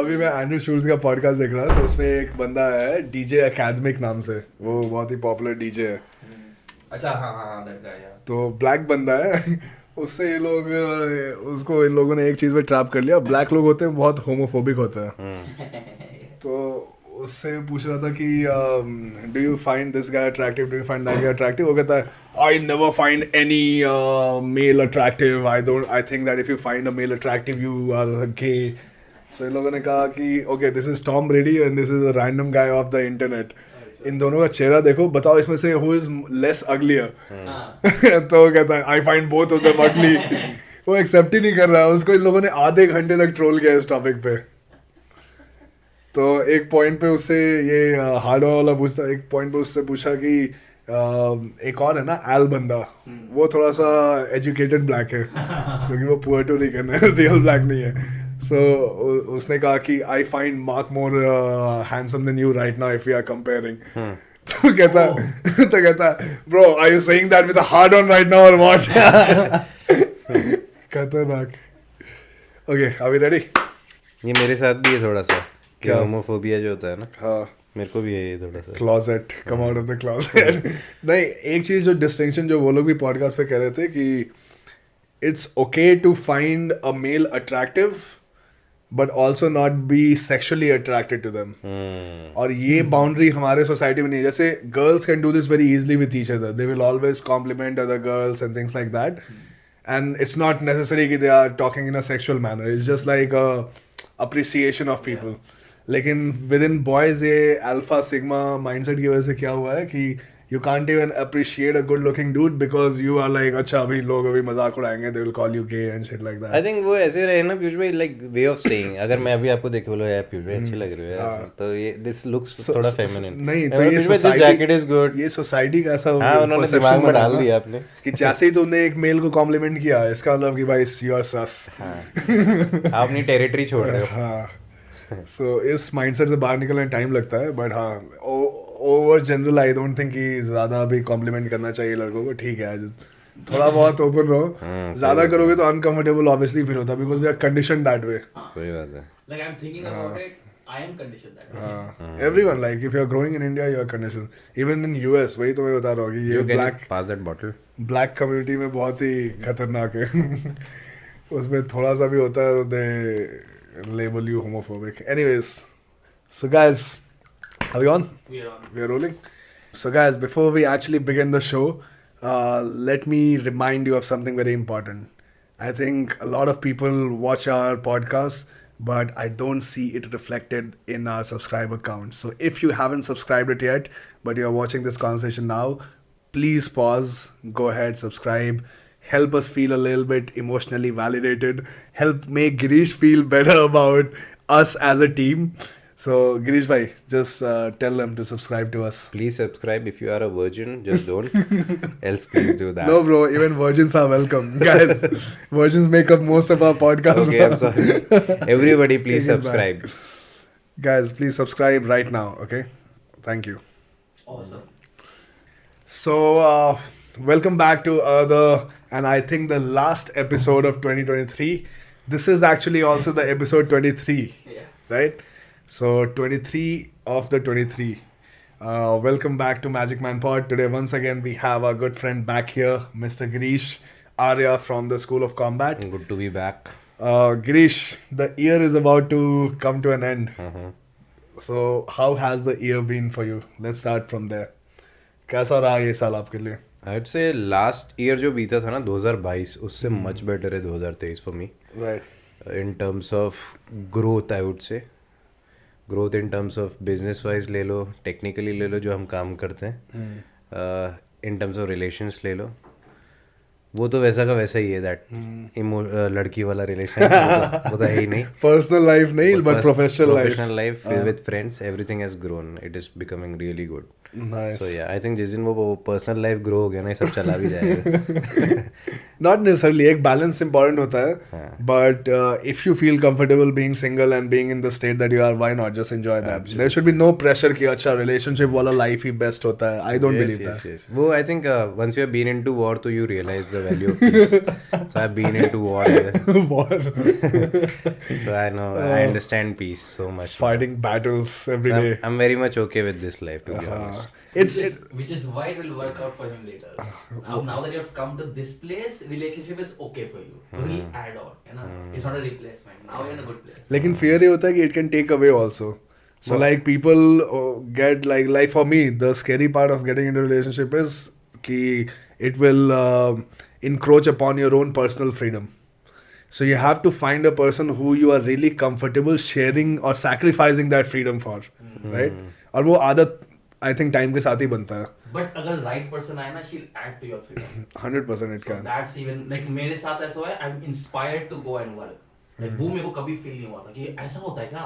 अभी मैं एंड्रू शूल्स का पॉडकास्ट देख रहा था, तो उसमें एक बंदा है डीजे एकेडमिक नाम से, वो बहुत ही पॉपुलर डीजे है। अच्छा हाँ दैट गाय यार। तो ब्लैक बंदा है उससे ये लोग उसको इन लोगों ने एक चीज़ में ट्रैप कर लिया। ब्लैक लोग होते हैं बहुत होमोफोबिक होते हैं। तो उससे पूछ रहा था कि do you find this guy attractive, do you find that guy attractive. वो कहता है I never find any male attractive, I think that if you find a male attractive you are gay. So इन लोगों ने कहा कि okay this is Tom Brady and this is a random guy of the internet, इन दोनों का चेहरा देखो, बताओ इसमें से हु इज लेस अगलियर। तो वो कहता है I find both of them अगली। वो एक्सेप्ट ही नहीं कर रहा है, उसको इन लोगों ने आधे घंटे तक ट्रोल किया इस टॉपिक पे। तो एक पॉइंट पे उससे ये हार्ड वाला पूछता, एक पॉइंट पे उससे पूछा कि एक और है ना एल बंदा, वो थोड़ा सा एजुकेटेड ब्लैक है क्योंकि वो पुएर्टो रिकन है, रियल ब्लैक नहीं है। सो उसने कहा कि I find Mark more handsome than you right now if we are comparing. तो कहता bro are you saying that with a hard on right now और व्हाट। खतरनाक। Okay are we ready? ये मेरे साथ भी है थोड़ा सा, क्या? होमोफोबिया जो होता है ना, हाँ मेरे को भी है ये थोड़ा सा। Closet, come out of the closet. नहीं, एक चीज जो डिस्टिंक्शन जो वो लोग भी पॉडकास्ट पे कह रहे थे कि it's okay to find a male attractive but also not be sexually attracted to them. और ये बाउंड्री हमारे सोसाइटी में नहीं है। जैसे girls can do this very easily with each other, they will always compliment other girls and things like that, and it's not necessary कि they are talking in a sexual manner, it's just like appreciation of people. लेकिन with इन boys ये alpha sigma mindset की वजह से क्या हुआ है कि you can't even appreciate a good looking dude because you are like अच्छा अभी लोग अभी मजाक उड़ाएंगे, they will call you gay and shit like that. I think वो ऐसे रहे ना पीयूष भाई, like way of saying, अगर मैं अभी आपको देख के बोलो यार पीयूष भाई अच्छी लग रही है यार, तो ये this looks थोड़ा feminine। नहीं तो ये society, jacket is good, ये सोसाइटी का ऐसा हाँ उन्होंने दिमाग में डाल दिया आपने कि जैसे ही तुमने एक मेल को कॉम्प्लीमेंट किया इसका मतलब कि भाई you are sus। हाँ आप अपनी टेरिटरी छोड़ रहे हो। हाँ सो इस माइंडसेट से बाहर निकलने टाइम लगता है, बट हाँ over general I don't think कि ज़्यादा भी कॉम्प्लीमेंट करना चाहिए लड़कों को। ठीक है थोड़ा बहुत ओपन रहो, ज़्यादा करोगे तो अनकंफर्टेबल ऑब्वियसली फील होता है because we are conditioned that way. सही बात है। Like I'm thinking about it, I am conditioned that way. Everyone, like if you are growing in India, you are conditioned. Even in US, वही तो मैं बता रहा हूँ कि ये black community में बहुत ही खतरनाक है। उसमें थोड़ा सा भी होता है तो they label you homophobic. Anyways, so guys, are we on? We are on. We are rolling. So guys, before we actually begin the show, let me remind you of something very important. I think a lot of people watch our podcast, but I don't see it reflected in our subscriber count. So if you haven't subscribed it yet, but you're watching this conversation now, please pause, go ahead, subscribe. Help us feel a little bit emotionally validated. Help make Girish feel better about us as a team. So Girish bhai, just tell them to subscribe to us. Please subscribe. If you are a virgin, just don't. Else please do that. No bro, even virgins are welcome. Guys, virgins make up most of our podcast. Okay, I'm sorry. Everybody please subscribe. Guys, please subscribe right now, okay? Thank you. Awesome. So, welcome back to and I think the last episode of 2023. This is actually also the episode 23, Yeah. right? So 23 of the 23. Welcome back to Magic Man Pod. Today once again we have our good friend back here, Mr. Girish Arya from the School of Combat. Good to be back. Girish, the year is about to come to an end. So how has the year been for you? Let's start from there. कैसा रहा ये साल आपके लिए? I would say last year जो बीता था ना 2022 उससे much better है 2023 for me. Right. In terms of growth I would say. Growth in terms of business wise ले लो, टेक्निकली ले लो जो हम काम करते हैं, इन टर्म्स ऑफ रिलेशंस ले लो, वो तो वैसा का वैसा ही है दैट लड़की वाला रिलेशन वो तो है ही नहीं। पर्सनल लाइफ नहीं but professional life with friends everything has grown, it is becoming really good. So yeah I think जिस दिन वो पर्सनल लाइफ ग्रो हो गया ना ये सब चला भी जाएगा। नॉट नेसेसरली, एक बैलेंस इंपॉर्टेंट होता है, but if you feel comfortable being single and being in the state that you are, why not just enjoy that. There should be no pressure कि अच्छा रिलेशनशिप वाला लाइफ ही best होता है। I don't believe that. वो I think once you have been into war तो you realise the the value of peace. So I've been into war here. War. So I know, I understand peace so much. Fighting battles every So day. I'm very much okay with this life, to be honest. Which is why it will work out for him later. Now that you have come to this place, relationship is okay for you. Because it'll add on, you know. It's not a replacement. Now you're in a good place. लेकिन fear ये होता है कि it can take away also. So like people get like for me the scary part of getting into a relationship is कि it will encroach upon your own personal freedom. So you have to find a person who you are really comfortable sharing or sacrificing that freedom for, right? और वो आदत I think time के साथ ही बनता है. But अगर right person आए ना, she'll add to your freedom. 100% it So can. that's even like मेरे साथ ऐसा हुआ है, I'm inspired to go and work. Like वो मेरे को कभी feel नहीं हुआ था कि ऐसा होता है क्या?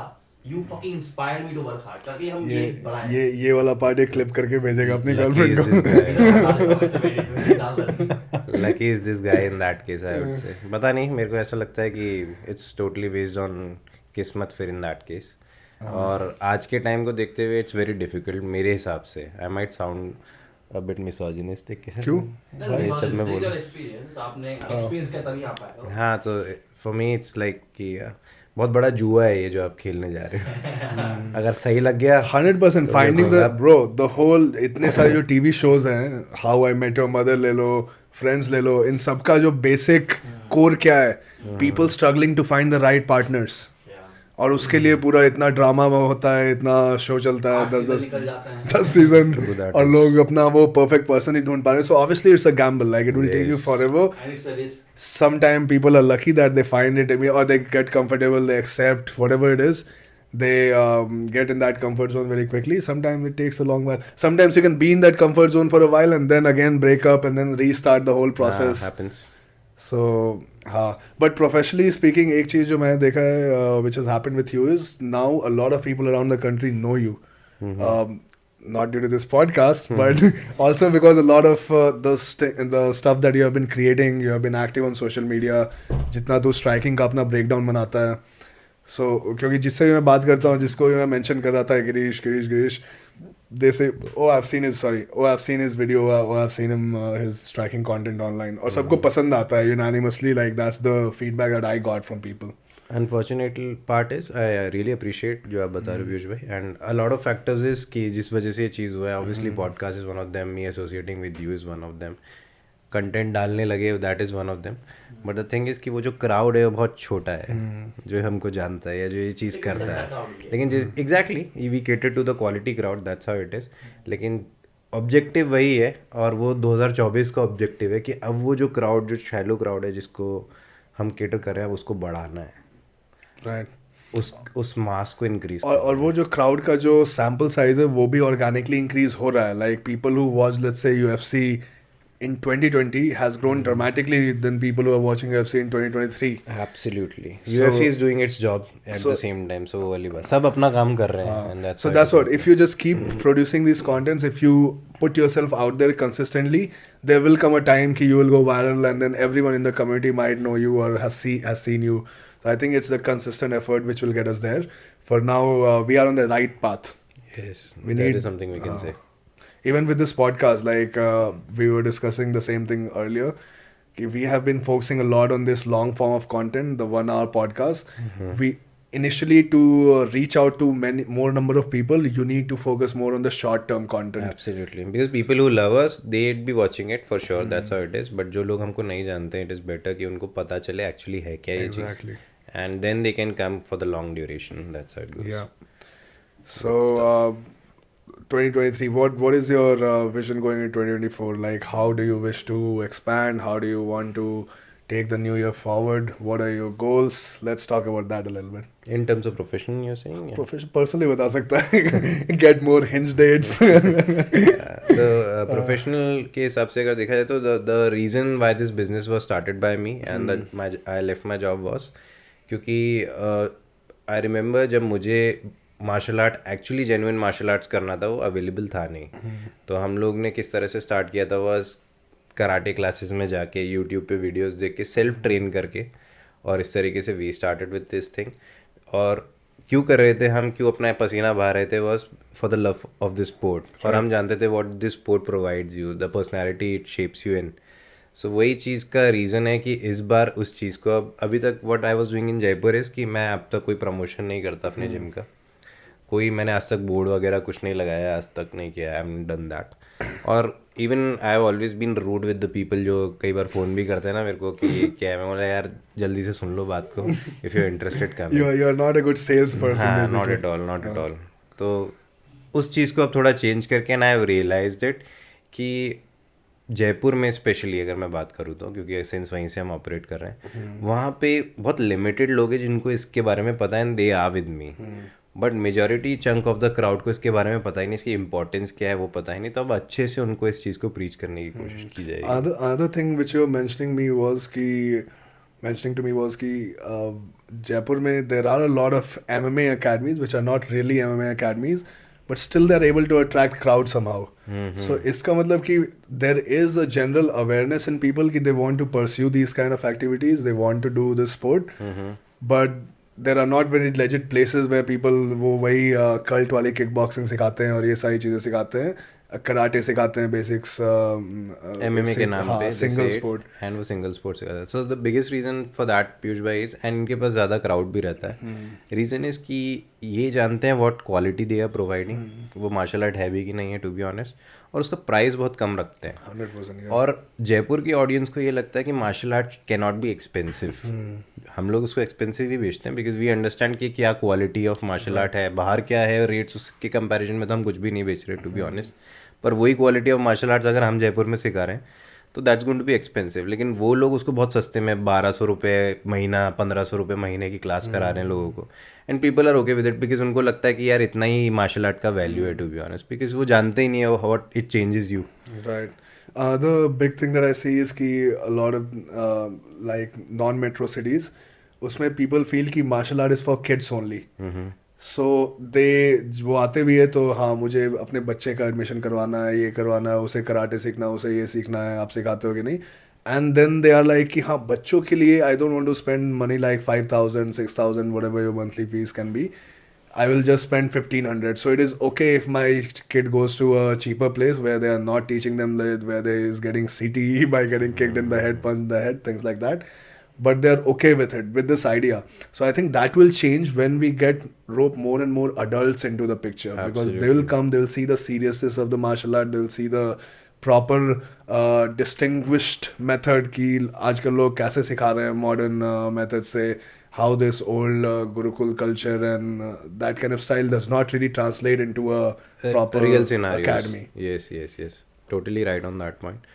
You fucking inspire me to work hard. ताकि हम ये बढ़ाएं. ये वाला पार्ट एक क्लिप करके भेजेगा अपनी गर्लफ्रेंड को. Lucky is this guy in that case, I would say. पता नहीं, मेरे को ऐसा लगता है कि it's totally based on किस्मत फिर in that case. और आज के टाइम को देखते हुए it's very difficult मेरे हिसाब से. I might sound a bit misogynistic. क्यों? चल मैं बोलूँ. आपने experience क्या तभी आ पाया. हाँ, तो for me it's like कि बहुत बड़ा जुआ है ये जो आप खेलने जा रहे हो. अगर सही लग गया 100% finding the bro the whole इतने सारे जो टीवी शोज हैं, how I met your mother ले लो, फ्रेंड्स ले लो, इन सब का जो बेसिक कोर क्या है, people struggling to find the right partners. और उसके लिए पूरा इतना ड्रामा होता है, इतना शो चलता है, 10 सीजन, और लोग अपना वो परफेक्ट पर्सन ही ढूंढ पा रहे हैं. So obviously it's a gamble, like it will take you forever. Sometimes people are lucky that they find it, or they get comfortable, they accept whatever it is, they get in that comfort zone very quickly. Sometimes it takes a long while. Sometimes you can be in that comfort zone for a while and then again break up and then restart the whole process. happens. So हाँ, but professionally speaking, एक चीज़ जो मैंने देखा है which has happened with you is now a lot of people around the country know you. Not due to this podcast, but also because a lot of the stuff that you have been creating, you have been active on social media. जितना तू striking का अपना breakdown बनाता है, so क्योंकि जिससे भी मैं बात करता हूँ, जिसको भी मैं mention कर रहा था, Girish, they say, I've seen his video, I've seen him his striking content online, और सबको पसंद आता है unanimously. Like that's the feedback that I got from people. Unfortunate part is I really appreciate जो आप बता रहे हो पीयूष भाई, and a lot of factors is कि जिस वजह से ये चीज़ हुआ है. Obviously podcast is one of them, me associating with you is one of them, content डालने लगे that is one of them, but the thing is कि वो जो crowd है वो बहुत छोटा है जो हमको जानता है या जो ये चीज़ करता है. लेकिन exactly we cater to the quality crowd, that's how it is. लेकिन ऑब्जेक्टिव वही है, और वो 2024 का ऑब्जेक्टिव है कि अब वो जो क्राउड, जो शैलो क्राउड है जिसको हम केटर कर रहे हैं, उसको बढ़ाना है. Right. उस मास को इंक्रीज और वो जो क्राउड का जो सैम्पल साइज है वो भी ऑर्गेनिकली इंक्रीज हो रहा है. Like people who watch let's say UFC in 2020 has grown dramatically than people who are watching UFC in 2023. Absolutely. UFC is doing its job at the same time. So वाली बात, सब अपना काम कर रहे हैं, and that's what. If you just keep producing these contents, if you put yourself out there consistently, there will come a time कि you will go viral, and then everyone in the community might know you or has seen you. So I think it's the consistent effort which will get us there. For now, we are on the right path. Yes, that is something we can say. Even with this podcast, like we were discussing the same thing earlier, we have been focusing a lot on this long form of content, the 1 hour podcast. We initially, to reach out to more number of people, you need to focus more on the short term content. Absolutely, because people who love us, they'd be watching it for sure. That's how it is. But जो लोग हमको नहीं जानते, it is better कि उनको पता चले actually है क्या ये चीज़, and then they can come for the long duration. That's how it goes. Yeah. So 2023, what is your vision going in 2024? Like, how do you wish to expand? How do you want to take the new year forward? What are your goals? Let's talk about that a little bit. In terms of profession, you're saying? Yeah. Profession, personally बता सकता है. Get more hinge dates. So professional के हिसाब से अगर देखा जाए तो the reason why this business was started by me and I left my job was क्योंकि I remember जब मुझे martial art actually genuine martial arts करना था, वो अवेलेबल था नहीं. तो हम लोग ने किस तरह से स्टार्ट किया था, वाज कराटे क्लासेस में जाके यूट्यूब पे वीडियोस देख के सेल्फ ट्रेन करके, और इस तरीके से we started with this thing. और क्यों कर रहे थे हम, क्यों अपना पसीना बहा रहे थे, was for the love of the sport. और हम जानते थे what this sport provides you, the personality it shapes you in. So वही चीज़ का रीज़न है कि इस बार उस चीज़ को अब अभी तक what I was doing in Jaipur is कि मैं अब तक कोई प्रमोशन नहीं करता अपने जिम का, कोई मैंने आज तक बोर्ड वगैरह कुछ नहीं लगाया, आज तक नहीं किया, आई हैवंट डन दैट। और even I have always been rude with the people जो कई बार फ़ोन भी करते हैं ना मेरे को कि ये क्या है, मैं बोला यार जल्दी से सुन लो बात को, if you interested come. You are not a good sales person हाँ, not at all, not at all. तो उस चीज़ को अब थोड़ा चेंज करके and I have realised it कि जयपुर में स्पेशली अगर मैं बात करूँ तो, क्योंकि सिंस वहीं से हम ऑपरेट कर रहे हैं, वहाँ पे बहुत लिमिटेड लोग हैं जिनको इसके बारे में पता है and they are with me, but majority chunk of the crowd को इसके बारे में पता ही नहीं, इसकी इंपॉर्टेंस क्या है वो पता ही नहीं। तो अब अच्छे से उनको इस चीज़ को प्रीच करने की कोशिश की जाएगी। Other thing which you were mentioning to me was कि जयपुर में there are a lot of MMA academies which are not really MMA academies but still they are able to attract crowd somehow. So इसका मतलब कि there is a general awareness in people कि they want to pursue these kind of activities, they want to do this sport, but there are not very legit places where people वो वही cult वाली kickboxing सिखाते हैं और ये सारी चीज़ें सिखाते हैं, कराटे सिखाते हैं, बेसिक्स MMA के नाम पे सिंगल स्पोर्ट, एंड वो सिंगल स्पोर्ट सिखाता है। So the biggest reason for that Piyush भाई इज, एंड इनके पास ज़्यादा क्राउड भी रहता है, रीज़न इज़ कि ये जानते हैं what quality they are providing, वो मार्शल आर्ट है भी कि नहीं है टू बी ऑनेस्ट, और उसका प्राइस बहुत कम रखते हैं 100%। और जयपुर की ऑडियंस को ये लगता है कि martial art can not be expensive. हम लोग उसको एक्सपेंसिव ही बेचते हैं बिकॉज वी अंडरस्टैंड कि क्या क्वालिटी ऑफ मार्शल आर्ट है, बाहर क्या है रेट्स, उसके कंपैरिजन में तो हम कुछ भी नहीं बेच रहे टू बी ऑनेस्ट, पर वही क्वालिटी ऑफ मार्शल आर्ट्स अगर हम जयपुर में सिखा रहे हैं तो that's going to be expensive. लेकिन वो लोग उसको बहुत सस्ते में 1200 रुपये महीना, 1500 रुपये महीने की क्लास करा रहे हैं लोगों को, and people are okay with it because उनको लगता है कि यार इतना ही मार्शल आर्ट का वैल्यू है टू बी ऑनेस्ट, बिकॉज वो जानते ही नहीं है what it changes you. Right. The big thing that I see is कि a lot of like non-metro cities, उसमें people feel कि martial art is for kids only. So वो आते भी है तो हाँ मुझे अपने बच्चे का एडमिशन करवाना है, ये करवाना है, उसे कराटे सीखना, उसे ये सीखना है, आप सिखाते हो कि नहीं, and then they are like कि हाँ बच्चों के लिए I don't want to spend money like 5,000 6,000 whatever your monthly fees can be, I will just spend 1,500. So it is okay if my kid goes to a cheaper place where they are not teaching them where they is getting CTE by getting kicked in the head, punched in the head, things like that. But they are okay with it, with this idea. So I think that will change when we rope more and more adults into the picture. Absolutely. Because they will come, they will see the seriousness of the martial art, they will see the proper distinguished method कि आजकल लोग कैसे सिखा रहे हैं modern methods से, how this old Gurukul culture and that kind of style does not really translate into a proper real scenarios. academy. Yes. Totally right on that point.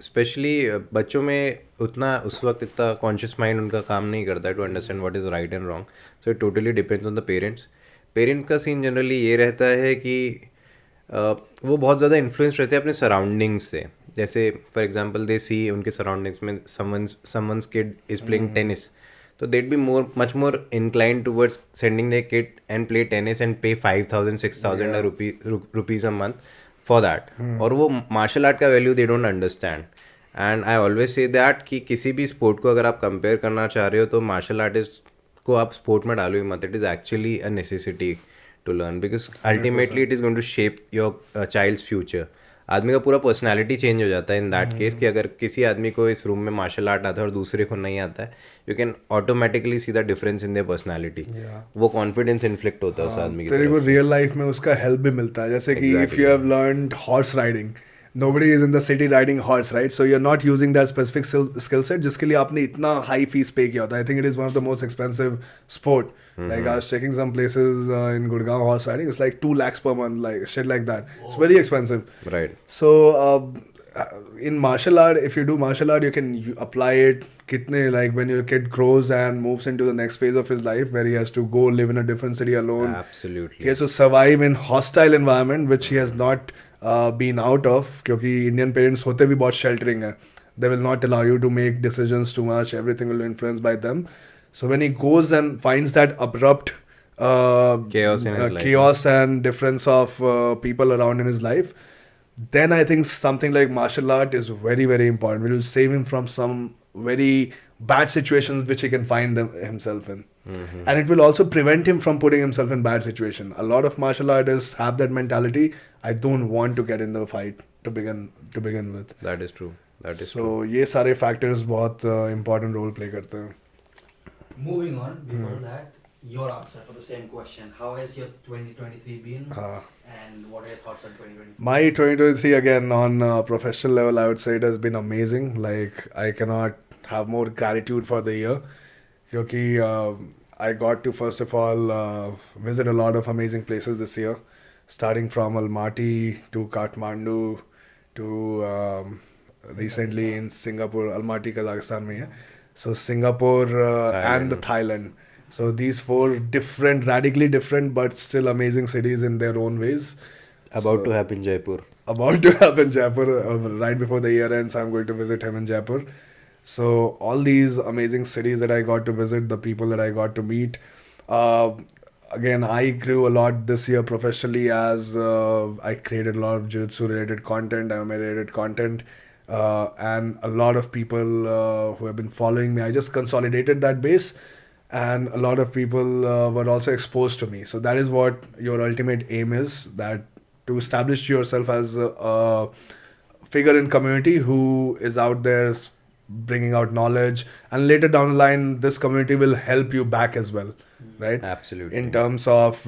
Especially बच्चों में उतना उस वक्त इतना कॉन्शियस माइंड उनका काम नहीं करता है to understand what is right and wrong, so it totally depends on the parents. Parent का सीन जनरली ये रहता है कि वो बहुत ज़्यादा इन्फ्लुएंस रहते हैं अपने सराउंडिंग्स से। जैसे फॉर एग्जांपल दे सी उनके सराउंडिंग्स में someone's kid is playing tennis, तो they'd be much more inclined towards sending their kid and play tennis and pay 5,000 6,000 rupees a month for that. और वो मार्शल आर्ट का value they don't understand. And I always say that कि किसी भी sport को अगर आप compare करना चाह रहे हो तो मार्शल आर्टिस्ट को आप स्पोर्ट में डालो ही मत, it is actually a necessity to learn because ultimately it is going to shape your child's future. आदमी का पूरा पर्सनालिटी चेंज हो जाता है इन दैट केस कि अगर किसी आदमी को इस रूम में मार्शल आर्ट आता है और दूसरे को नहीं आता है, you can automatically see the difference in their personality. वो कॉन्फिडेंस इन्फ्लिक्ट होता है उस आदमी की तेरे तरफ को से। रियल लाइफ में उसका हेल्प भी मिलता है, जैसे कि if you have learned horse riding, nobody is in the city riding horse, right? So you're not using that specific skill set जिसके लिए आपने इतना high fees pay किया होता है. I think it is one of the most expensive sport. Like I was checking some places in Gurgaon horse riding, it's like 2 lakhs per month, like shit like that. It's very expensive. Right. So in martial art, if you do martial art, you can apply it kitne, like when your kid grows and moves into the next phase of his life where he has to go live in a different city alone. Absolutely. He has to survive in hostile environment which he has not been out of, क्योंकि Indian parents होते भी बहुत sheltering है. They will not allow you to make decisions too much. Everything will be influenced by them. So when he goes and finds that abrupt chaos in his life, chaos and difference of people around in his life, then I think something like martial art is very, very important. It will save him from some very bad situations which he can find himself in. And it will also prevent him from putting himself in bad situation. A lot of martial artists have that mentality. I don't want to get in the fight to begin with. That is true. That is So true. ये सारे factors बहुत important role play करते हैं. Moving on, before that, your answer for the same question. How has your 2023 been? हाँ. And what are your thoughts on 2024? My 2023 again on professional level, I would say it has been amazing. Like I cannot have more gratitude for the year, because I got to first of all visit a lot of amazing places this year, starting from Almaty to Kathmandu to recently in Singapore, Almaty Kazakhstan में है. So Singapore and the Thailand. So these four different, radically different, but still amazing cities in their own ways. About to happen Jaipur. About to happen Jaipur right before the year ends. I'm going to visit him in Jaipur. So all these amazing cities that I got to visit, the people that I got to meet. Again, I grew a lot this year professionally as I created a lot of jiu-jitsu related content, MMA related content. And a lot of people who have been following me, I just consolidated that base, and a lot of people were also exposed to me. So that is what your ultimate aim is, that to establish yourself as a figure in community who is out there bringing out knowledge, and later down the line this community will help you back as well, right? Absolutely. In terms of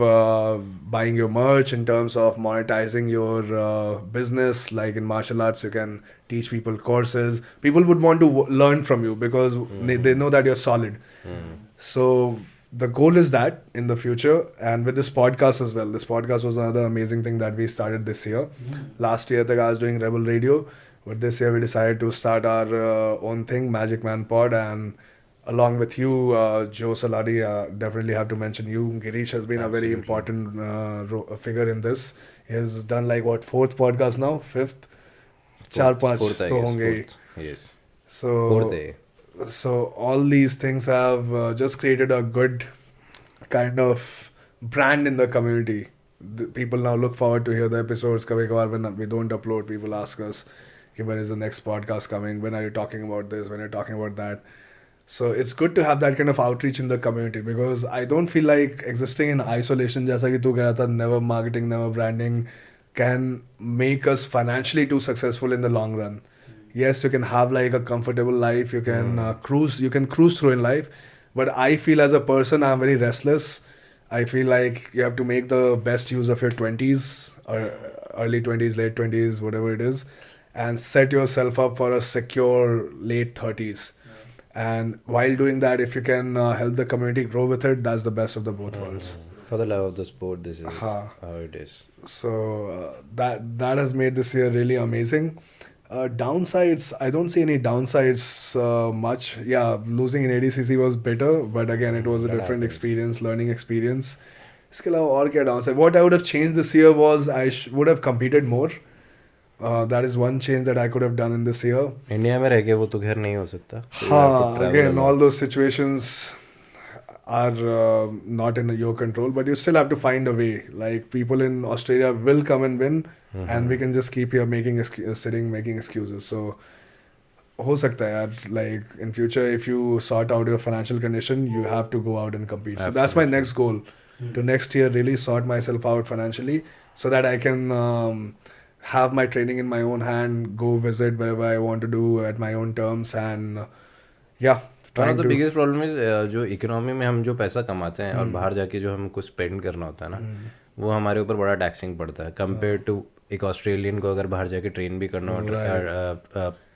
buying your merch, in terms of monetizing your business, like in martial arts you can teach people courses. People would want to learn from you because they know that you're solid. So the goal is that in the future, and with this podcast as well. This podcast was another amazing thing that we started this year. Last year I was doing Rebel Radio, but this year we decided to start our own thing, Magic Man Pod, and along with you, Joe Salari, definitely have to mention you. Girish has been a very important figure in this. He has done like what, fourth podcast now? Fifth? Fourth, 4-5 I तो guess, होंगे ही. fourth. Yes. So, so all these things have just created a good kind of brand in the community. The people now look forward to hear the episodes. कभी कभार when we don't upload, people ask us, okay, when is the next podcast coming? When are you talking about this? When are you talking about that? So it's good to have that kind of outreach in the community, because I don't feel like existing in isolation, जैसा कि तू कह रहा था, never marketing, never branding, can make us financially too successful in the long run. Yes, you can have like a comfortable life, you can cruise through in life, but I feel as a person I'm very restless. I feel like you have to make the best use of your 20s or early 20s, late 20s, whatever it is, and set yourself up for a secure late 30s. And while doing that, if you can help the community grow with it, that's the best of the both worlds. For the love of the sport, this is how it is. So that has made this year really amazing. Downsides, I don't see any downsides much. Yeah, losing in ADCC was bitter, but again, it was a different experience, learning experience. इसके अलावा और क्या downside? What I would have changed this year was I would have competed more. That is one change that I could have done in this year. India में रह के वो तो घर नहीं हो सकता. Again, all those situations are not in your control, but you still have to find a way. Like people in Australia will come and win, and we can just keep here sitting making excuses. So हो सकता है यार, like in future if you sort out your financial condition, you have to go out and compete. So that's my next goal, to next year really sort myself out financially, so that I can have my training in my own hand, go visit wherever I want to do at my own terms, and yeah. One of the biggest problem is जो economy में हम जो पैसा कमाते हैं और बाहर जाके जो हमको स्पेंड करना होता है ना, वो हमारे ऊपर बड़ा टैक्सिंग पड़ता है कंपेयर टू एक ऑस्ट्रेलियन को अगर बाहर जाके ट्रेन भी करना हो,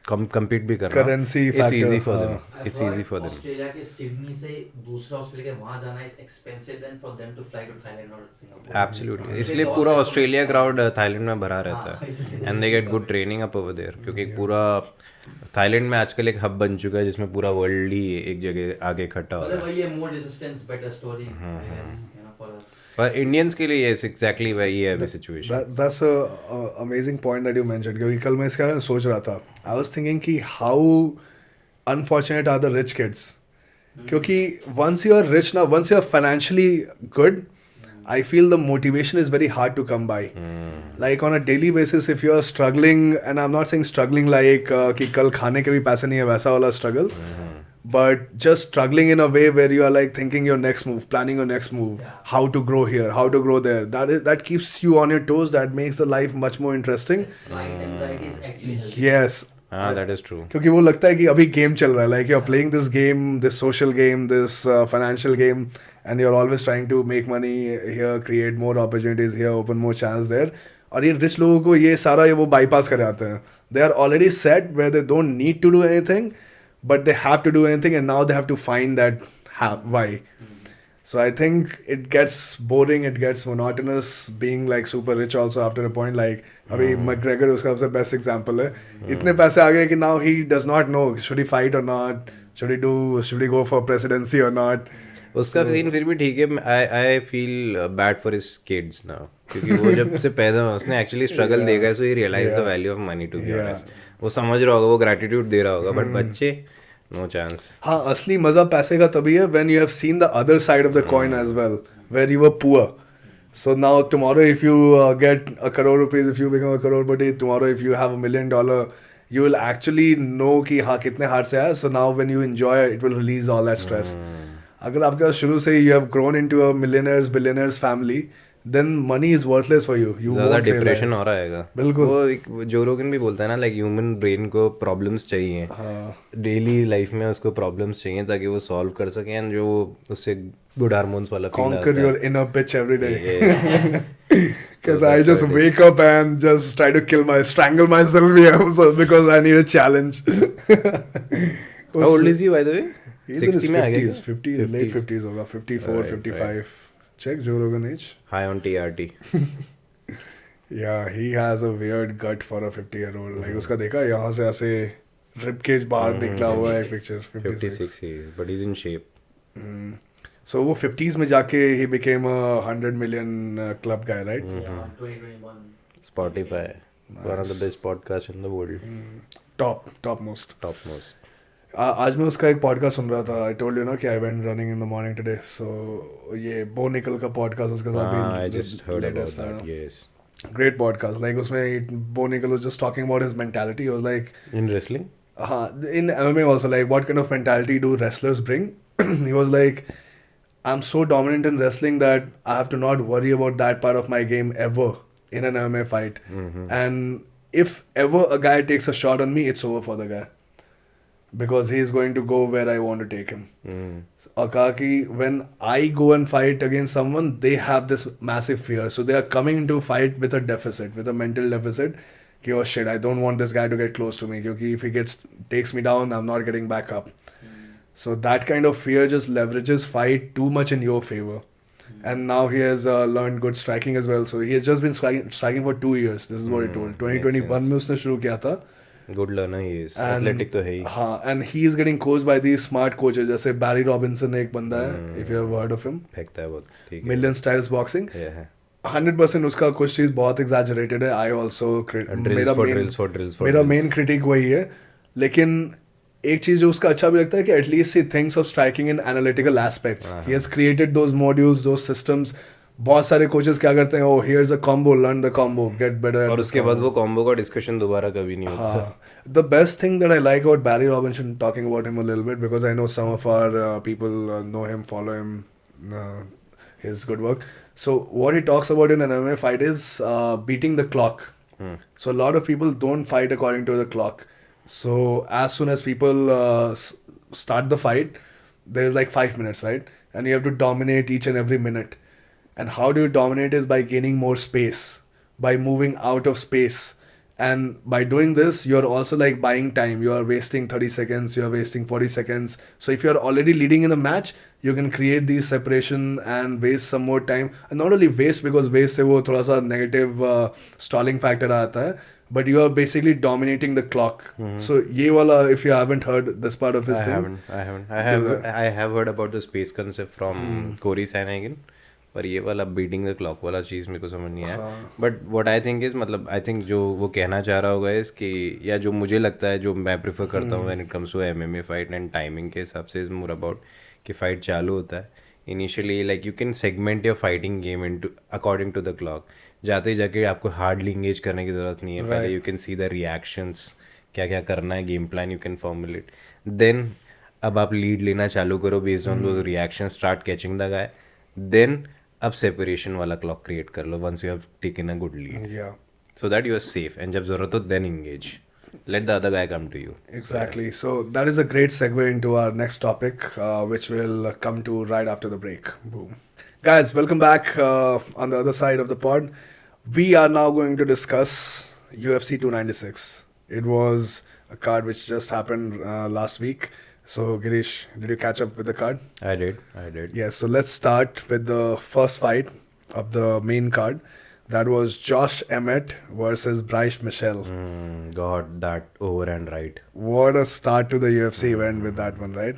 compete भी करना, currency it's factor. easy for them. It's easy for them. Australia के सिडनी से दूसरा ऑस्ट्रेलिया के वहां जाना is expensive than for them to fly to Thailand or Singapore. Absolutely. इसलिए पूरा ऑस्ट्रेलिया क्राउड थाईलैंड में भरा रहता है, and they get good training up over there, क्योंकि पूरा थाईलैंड में आजकल एक हब बन चुका है जिसमें पूरा वर्ल्ड ही एक जगह आगे इकट्ठा हो रहा है. वही है, more resistance, better story, I guess, you know, for us. पर इंडियंस के लिए yes, exactly वही है अभी situation. That's a amazing point that you mentioned, क्योंकि कल मैं इसके बारे में सोच रहा था. I was thinking कि how unfortunate are the rich kids. क्योंकि once you are rich now, once you are financially good, I feel the motivation is very hard to come by. Like on a daily basis, if you are struggling, and I'm not saying struggling like कि कल खाने के भी पैसे नहीं है वैसा वाला struggle, but just struggling in a way where you are like thinking your next move, planning your next move, how to grow here, how to grow there. That keeps you on your toes. That makes the life much more interesting. Slight anxiety is actually healthy. Yes. हाँ, that is true. क्योंकि वो लगता है कि अभी game चल रहा है, like you are playing this game, this social game, this financial game, and you are always trying to make money here, create more opportunities here, open more chance there. और ये रिच लोगों को ये सारा वो बाईपास कर आते हैं. They are already set where they don't need to do anything, but they have to do anything, and now they have to find that why. So I think it gets boring, it gets monotonous being like super rich also after a point. Like अभी McGregor उसका सबसे best example है. इतने पैसे आ गए कि now he does not know should he fight or not, should he go for presidency or not. उसका scene फिर भी ठीक है. I feel bad for his kids now, क्योंकि वो जब से पैदा हुआ उसने actually struggle देखा है, so he realized the value of money, to be honest. वो समझ रहा होगा, वो gratitude दे रहा होगा, but बच्चे no chance. हाँ, असली मजा पैसे का तभी है when you have seen the other side of the coin as well, where you were poor. So now tomorrow if you get a crore rupees, if you become a crorepati, tomorrow if you have $1 million, you will actually know कि हाँ कितने hard से आया. So now when you enjoy it will release all that stress. अगर आपके पास शुरू से you have grown into a billionaires family, then money is worthless for you. ज़्यादा डिप्रेशन हो रहा है. बिल्कुल. वो जो रोगन भी बोलता है ना, लाइक ह्यूमन ब्रेन को प्रॉब्लम्स चाहिए, डेली लाइफ में उसको प्रॉब्लम्स चाहिए ताकि वो सॉल्व कर सके, एंड जो उससे गुड हार्मोन्स वाला फील आता है. Conquer your inner bitch every day. Because I just wake up and just try to strangle myself, yeah, so because I need a challenge. How old is he, by the way? He's in his 60 में आ गया 50s, late 50s होगा, 54, 55. Check Joe Rogan age. High on TRT. Yeah, he has a weird gut for a 50-year-old. Like उसका देखा यहाँ से ऐसे rib cage बाहर निकला हुआ है picture. 56 he is, but he's in shape. So वो 50s में जाके he became a 100 million club guy, right? Yeah, 2021. Spotify, one of the best podcasts in the world. Topmost. आज मैं उसका एक पॉडकास्ट सुन रहा था. आई टोल्ड यू ना कि I went running in the morning today. So ये बो निकल का पॉडकास्ट उसके साथ भी I just heard about that. Yes. Great podcast. Like उसमें Bo Nickel was just talking about his mentality. He was like, In wrestling? In MMA also, like what kind of mentality do wrestlers bring? He was like, I'm so dominant in wrestling that I have to not worry about that part of my game ever in an MMA fight. And if ever a guy takes a shot on me, it's over for the guy. Because he is going to go where I want to take him. और कहा कि when I go and fight against someone, they have this massive fear. So they are coming to fight with a deficit, with a mental deficit. कि oh shit, I don't want this guy to get close to me. क्योंकि if he takes me down, I'm not getting back up. So that kind of fear just leverages fight too much in your favor. And now he has learned good striking as well. So he has just been striking for 2 years. This is what he told. 2021 में उसने शुरू किया था. Good learner he is. Athletic तो है ही. हाँ, and he is getting coached by these smart coaches. जैसे Barry Robinson एक बंदा है, if you have heard of him. फेंकता है बहुत. ठीक है. Million Styles Boxing. Yeah. 100% उसका कुछ चीज़ बहुत exaggerated है. I also मेरा main critique वही है. लेकिन एक चीज़ जो उसका अच्छा भी लगता है कि at least he thinks of striking in analytical aspects. He has created those modules, those systems. बहुत सारे कोचेस क्या करते हैं, oh here's a combo, learn the combo, get better at और उसके बाद वो combo का discussion दोबारा कभी नहीं होता. The best thing that I like about Barry Robinson, talking about him a little bit, because I know some of our people know him, follow him, his good work. So what he talks about in an MMA fight is beating the clock. So a lot of people don't fight according to the clock. So as soon as people start the fight, there's like 5 minutes, right? And you have to dominate each and every minute. And how do you dominate is by gaining more space, by moving out of space. And by doing this, you're also like buying time. You are wasting 30 seconds, you are wasting 40 seconds. So if you're already leading in a match, you can create these separation and waste some more time. And not only waste, because waste से वो थोड़ा सा negative stalling factor आता है, but you are basically dominating the clock. So ये वाला, if you haven't heard this part of his thing. I have heard about the space concept from Corey Sandhagen. पर ये वाला बीटिंग द क्लॉक वाला चीज़ मेरे को समझ नहीं आया. But what I think is, मतलब आई थिंक जो वो कहना चाह रहा होगा इस कि, या जो मुझे लगता है, जो मैं प्रेफर करता हूँ when it comes to MMA fight and timing के हिसाब से, इज़ मोर अबाउट कि फाइट चालू होता है initially, like you can segment your fighting game into according to the clock. जाते ही जाके आपको हार्डली इंगेज करने की ज़रूरत नहीं है. पहले you can see the reactions, क्या क्या करना है, game plan you can formulate. Then अब आप लीड लेना चालू करो based on those reaction, start catching the guy. Then अब सेपरेशन वाला क्लॉक क्रिएट कर लो once you have taken a good lead, so that you are safe, and जब जरूरत हो then engage. Let the other guy come to you. Exactly. So that is a great segue into our next topic, which will come to right after the break. Boom. Guys, welcome back on the other side of the pod. We are now going to discuss UFC 296. It was a card which just happened last week. So, Girish, did you catch up with the card? I did. Yes, so let's start with the first fight of the main card. That was Josh Emmett versus Bryce Michelle. Got that over and right. What a start to the UFC event with that one, right?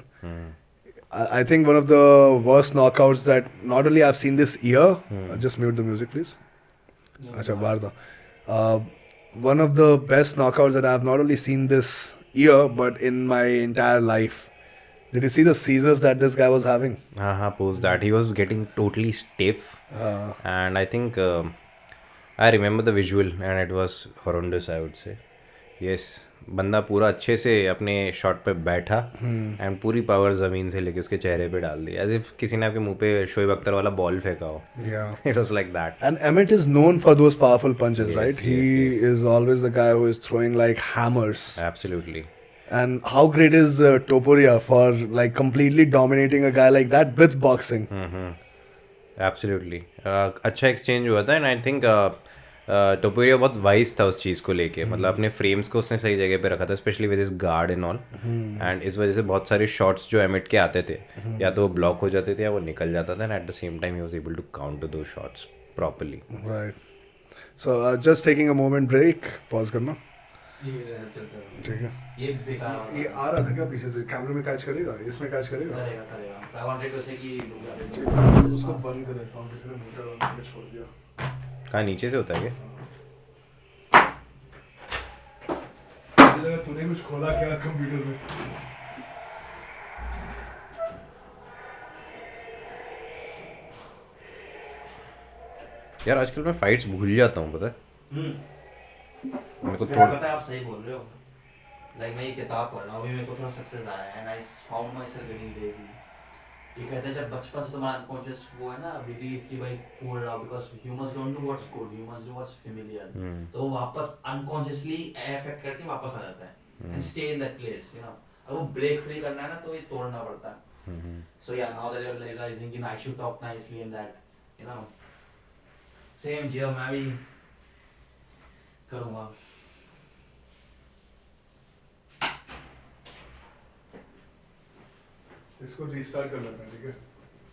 I think one of the worst knockouts that not only I've seen this year. Just mute the music, please. Acha, bahar do. One of the best knockouts that I've not only seen this year but in my entire life. Did you see the seizures that this guy was having? Post that. He was getting totally stiff. And I think I remember the visual and it was horrendous, I would say. Yes. बंदा पूरा अच्छे से अपने shot पे बैठा and पूरी power ज़मीन से लेके उसके चेहरे पे डाल दी एज इफ किसी ने आपके मुंह पे शोएब अख्तर वाला बॉल फेंका हो. It was like that. And Emmett is known for those powerful punches, right? He is always the guy who is throwing like hammers. Absolutely. And how great is Topuria for like completely dominating a guy like that with boxing? Absolutely. अच्छा exchange हुआ था and I think टोपुरिया बहुत wise था उस चीज़ को लेके. मतलब अपने फ्रेम्स को उसने सही जगह पे रखा था specially with his guard and all. And इस वजह से बहुत सारे शॉट्स जो एमिट के आते थे या तो ब्लॉक हो जाते थे या वो निकल जाता था and at the same time he was able to counter those shots properly. Right. So just taking a moment break. Pause करना. ठीक है. ये आ रहा था क्या पीछे से? कैमरे में कैच करेगा? इसमें कैच करेगा? करेगा. आई वांटेड टू से कि उसको बंद कर देता हूँ. किसी ने मोटर छोड़ दिया. कहाँ नीचे से होता है क्या? तूने कुछ खोला क्या कंप्यूटर में? यार आजकल मैं फाइट्स भूल जाता हूँ पता है. मेरे को थोड़ा पता है. आप सही बोल रहे हो. लाइक मैं ये किताब पढ़ रहा हूँ अभी मेरे को थोड़ा सक्सेस आया है and I found my self getting lazy. ये कहते हैं जब बचपन से तुम्हारा अनकॉन्शियस वो है ना बिलीव कि भाई पूर रहा because humans don't do what's good humans do what's familiar. तो वो वापस अनकॉन्शियसली अफेक्ट करके वापस आ जाता है and stay in that place you know. अब वो ब्रेक फ्री करना है ना तो ये तोड़ना पड़ता है. So yeah now that you are realising कि I should talk nicely in that you know. Same जियो मैं भी करूँगा. इसको रीस्टार्ट कर लेते हैं. ठीक है.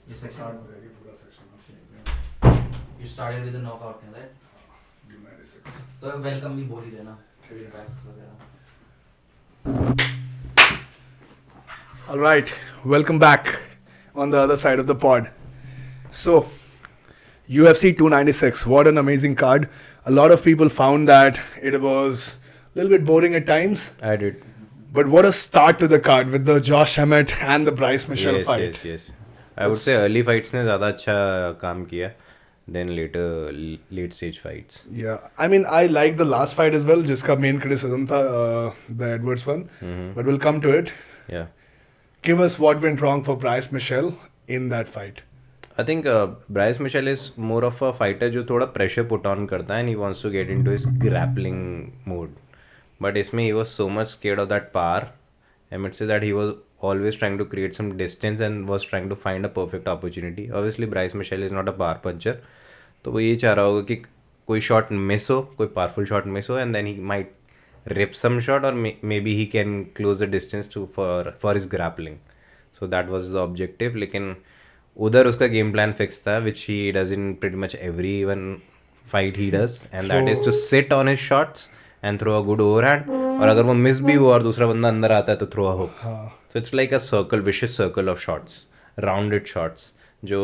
ये सेक्शन पूरा section. You started with the knockout thing, right? 296. तो वेलकम भी बोल ही देना. ठीक है. वगैरह. All right, welcome back on the other side of the pod. So, UFC 296, what an amazing card. A lot of people found that it was a little bit boring at times. I did. But what a start to the card with the Josh Emmett and the Bryce Michelle fight. Yes. I would say early fights ने ज़्यादा अच्छा काम किया than late stage fights. Yeah, I mean I like the last fight as well, जिसका main criticism था the Edwards one. But we'll come to it. Yeah. Give us what went wrong for Bryce Michelle in that fight. I think Bryce Michelle is more of a fighter जो थोड़ा pressure put on करता है and he wants to get into his grappling mode. But इसमें he was so much scared of that power. Emmett said that he was always trying to create some distance and was trying to find a perfect opportunity. Obviously Bryce Michelle is not a power puncher. तो वो ये चाह रहा होगा कि कोई shot miss हो, कोई powerful shot miss हो and then he might rip some shot or maybe he can close the distance for his grappling. So that was the objective. लेकिन उधर उसका game plan fix था which he does in pretty much every one fight he does and that is to sit on his shots and throw a good overhand. और अगर वो miss भी हुआ और दूसरा बंदा अंदर आता है तो throw a hook. So it's like a circle, vicious circle of shots, rounded shots जो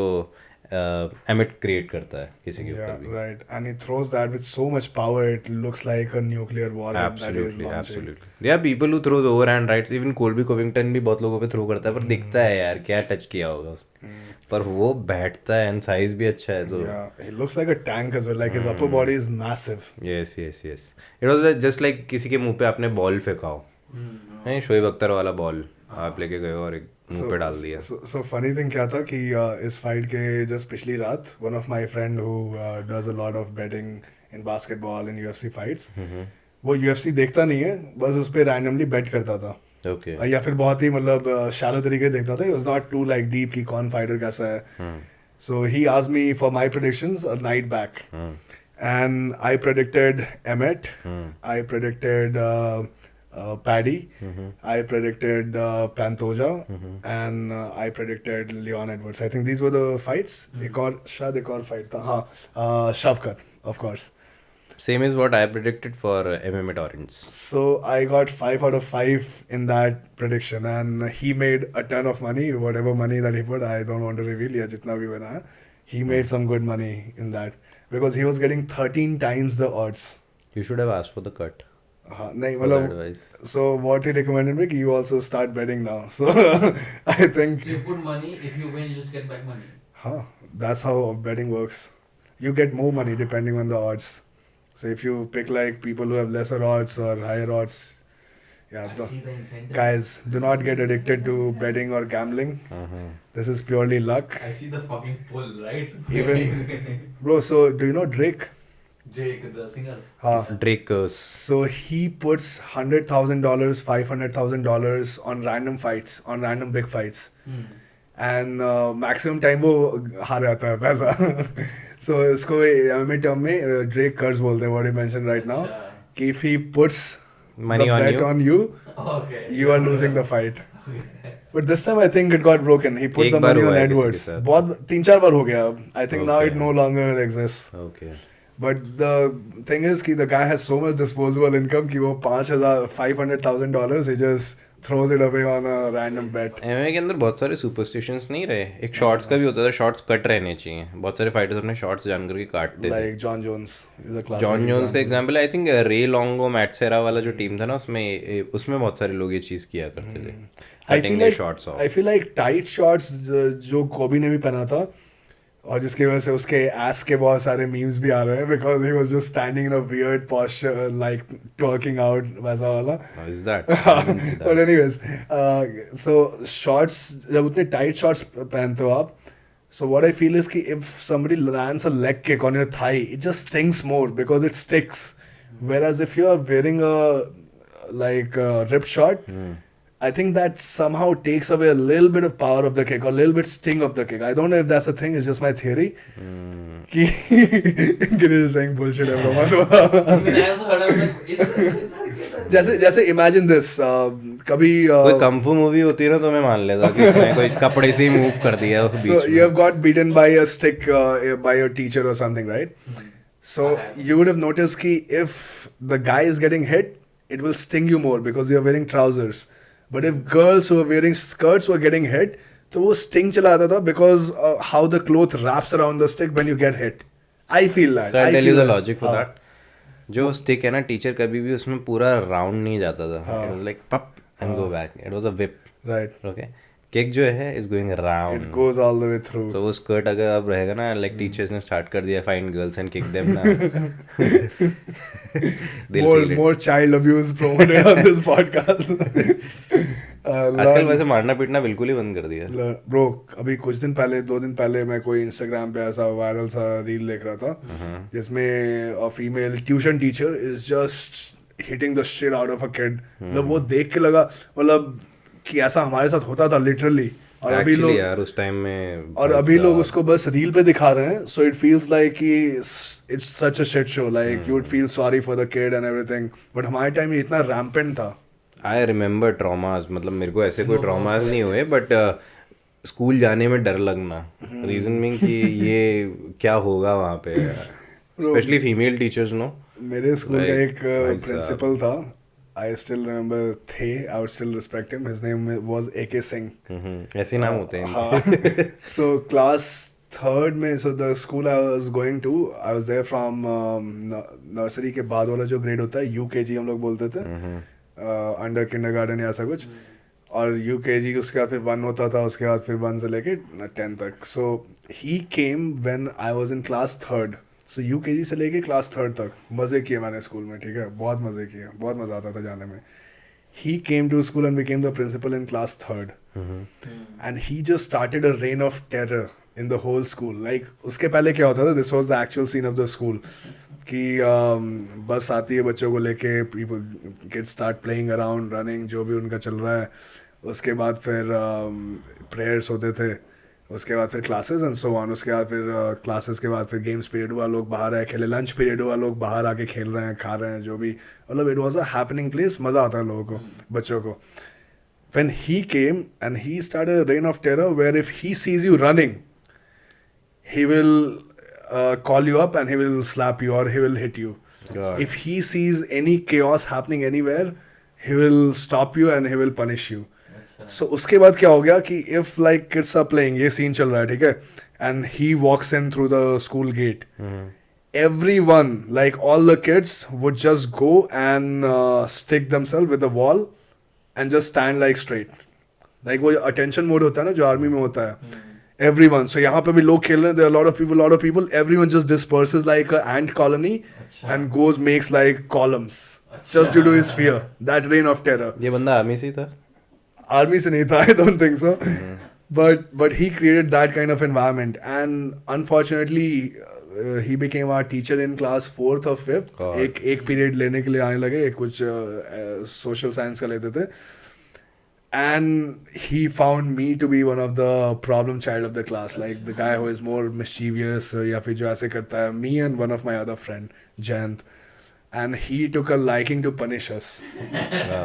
Emmett create करता है किसी के ऊपर भी. Right, and he throws that with so much power it looks like a nuclear warhead that he is launching. Absolutely. There are people who throws overhand rights. Even Colby Covington भी बहुत लोगों पे throw करता है पर दिखता है यार क्या touch किया होगा उसने. पर वो बैठता है and size भी अच्छा है तो. Yeah, he looks like a tank as well. Like his upper body is massive. Yes. It was just like किसी के मुंह पे आपने बॉल फेंका हो. नहीं शोएब अख्तर वाला बॉल आप लेके गए हो और एक मुंह पे डाल दिया. So funny thing क्या था कि इस fight के just पिछली रात one of my friend who does a lot of betting in basketball and UFC fights, वो UFC देखता नहीं है, बस उस पर रैंडमली बेट करता था. ओके. या फिर बहुत ही मतलब शैलो तरीके से देखता था. It was not too like deep कि कौन फाइटर कैसा है. So he asked me for my predictions a night back. And I predicted Emmett. I predicted Paddy. I predicted Pantoja. And I predicted Leon Edwards. I think these were the fights. शायद एक और fight था. हाँ, Shavkat, of course. Same is what I predicted for MMA Torrents. So I got 5 out of 5 in that prediction, and he made a ton of money. Whatever money that he put, I don't want to reveal yet. Jitna bhi bana hai, he made some good money in that because he was getting 13 times the odds. You should have asked for the cut. Nahi, For the matlab, advice. so what he recommended me, you also start betting now. So I think, If you put money, if you win, you just get back money. that's how betting works. You get more money depending on the odds. So if you pick like people who have lesser odds or higher odds, I see the incentive. guys, do not get addicted to betting or gambling. This is purely luck. I see the fucking pull, right? Even- Bro, so do you know Drake? Drake, the singer. Drake. So he puts $100,000, $500,000 on random fights, on random big fights. And maximum time वो हार जाता है पैसा. So इसको MMA term में Drake curse बोलते हैं, what you mentioned right now. अच्छा. कि if he puts Money the on bet you. on you, Okay. you are losing the fight. But this time I think it got broken. He put एक the bar money हुआ on है किसी के Edwards. साथ. बहुत 3-4 बार हो गया. I think now Okay. it no longer exists. Okay. But the thing is कि the guy has so much disposable income कि वो $500,000 he just throws it away on a random bet. MMA के अंदर बहुत सारे सुपरस्टिशंस नहीं रहे. एक शॉर्ट्स का भी होता था, शॉर्ट्स कट रहने चाहिए. बहुत सारे फाइटर्स अपने शॉर्ट्स जान करके काटते थे. Like John Jones is a classic. John Jones का example. Example I think Ray Longo Matt Serra वाला जो टीम था ना, उसमें बहुत सारे लोग ये चीज़ किया करते थे. I Cutting feel their like shots off. I feel like tight shots जो कोबी ने भी पहना था और जिसकी वजह से उसके ass के बहुत सारे memes भी आ रहे हैं because he was just standing in a weird posture like twerking out वैसा वाला. How is that? I didn't see that. But anyways, so shorts जब उतने tight shorts पहनते हो आप, so what I feel is कि if somebody lands a leg kick on your thigh, it just stings more because it sticks. Whereas if you are wearing a like a ripped short, I think that somehow takes away a little bit of power of the kick or a little bit sting of the kick. I don't know if that's a thing. It's just my theory. कि Girish is saying bullshit everyone. I mean, I also heard, I was like, जैसे imagine this. कभी कोई कंफू movie होती है ना तो मैं मान लेता कि उसने कोई कपड़े से ही मूव कर दिया वो so बीच you में. have got beaten by a stick by your teacher or something, right? So you would have noticed कि if the guy is getting hit, it will sting you more because you are wearing trousers. But if girls who are wearing skirts were getting hit, तो वो sting चला आता था because how the cloth wraps around the stick when you get hit. I feel that. So I'll tell you feel the that. logic for that. जो stick है ना, teacher कभी भी उसमें पूरा राउंड नहीं जाता था. It was like pop and go back. It was a whip. Right. Okay. Kick जो है is going round. It goes all the way through. तो वो स्कर्ट अगर अब रहेगा ना, लाइक टीचर्स ने स्टार्ट कर दिया find girls and kick them ना. more child abuse promoted on this podcast. आजकल वैसे मारना पीटना बिल्कुल ही बंद कर दिया. ब्रो अभी कुछ दिन पहले 2 दिन पहले मैं कोई इंस्टाग्राम पे ऐसा वायरल सा रील देख रहा था जिसमें a female tuition teacher is just hitting the shit out of a kid. मतलब वो देख के लगा मतलब कि ऐसा हमारे साथ होता था लिटरली. और अभी Actually लोग यार उस टाइम में और अभी लोग उसको बस रील पे दिखा रहे हैं. सो इट फील्स लाइक कि it's such a shit show. Like you would feel sorry for the kid and everything. But हमारे टाइम में इतना रैम्पेंट था. I remember traumas. मतलब मेरे को ऐसे कोई ट्रॉमास नहीं हुए बट स्कूल जाने में डर लगना. रीजन मीन कि ये क्या होगा वहाँ पे, स्पेशली फीमेल टीचर्स नो. मेरे स्कूल का Like, एक प्रिंसिपल था. I still remember थे. I would still respect him. His name was A.K. Singh. ऐसे नाम होते हैं. हाँ. So class third में, so the school I was going to, I was there from nursery के बाद वाला जो grade होता है UKG हम लोग बोलते थे. अंडर किंडरगार्टन या ऐसा कुछ. और UKG उसके बाद फिर 1 होता था, उसके बाद फिर 1 से लेके 10 तक. So he came when I was in class 3rd. So UKG से लेके क्लास 3rd तक मज़े किए मैंने स्कूल में. ठीक है, बहुत मज़े किए, बहुत मज़ा आता था जाने में. He came to school and became the principal in class 3rd. And he just started a reign of terror in the whole school. Like उसके पहले क्या होता था, this was the actual scene of the school, कि बस आती है बच्चों को लेके, kids start playing around, running, जो भी उनका चल रहा है। उसके बाद फिर प्रेयर्स होते थे, उसके बाद फिर क्लासेस एंड सो ऑन। उसके बाद फिर क्लासेस के बाद फिर गेम्स पीरियड हुआ, लोग बाहर आए खेले, लंच पीरियड हुआ, लोग बाहर आके खेल रहे हैं, खा रहे हैं, जो भी, मतलब it was a happening place, मज़ा आता है लोगों को, बच्चों को। When he came and he started a reign of terror where if he sees you running, he will call you up and he will slap you or he will hit you. God. If he sees any chaos happening anywhere, he will stop you and he will punish you. So उसके बाद क्या हो गया कि if like kids are playing, ये scene चल रहा है, ठीक है, and he walks in through the school gate, everyone, like all the kids would just go and stick themselves with the wall and just stand like straight, like वो attention mode होता है ना जो आर्मी में होता है, everyone. So यहाँ पे भी लोग खेल रहे हैं, there are a lot of people, everyone just disperses like a ant colony and goes makes like columns just due to his fear, that reign of terror. ये बंदा आर्मी से ही था? Army से नहीं था, I don't think so. But he created that kind of environment, and unfortunately he became our teacher in class 4th or 5th. एक period लेने के लिए आने लगे, कुछ सोशल साइंस का लेते थे, and he found me to be one of the problem child of the class, like the guy who is more mischievous या फिर जो ऐसे करता है, me and one of my other friend Jayant, and he took a liking to punish us.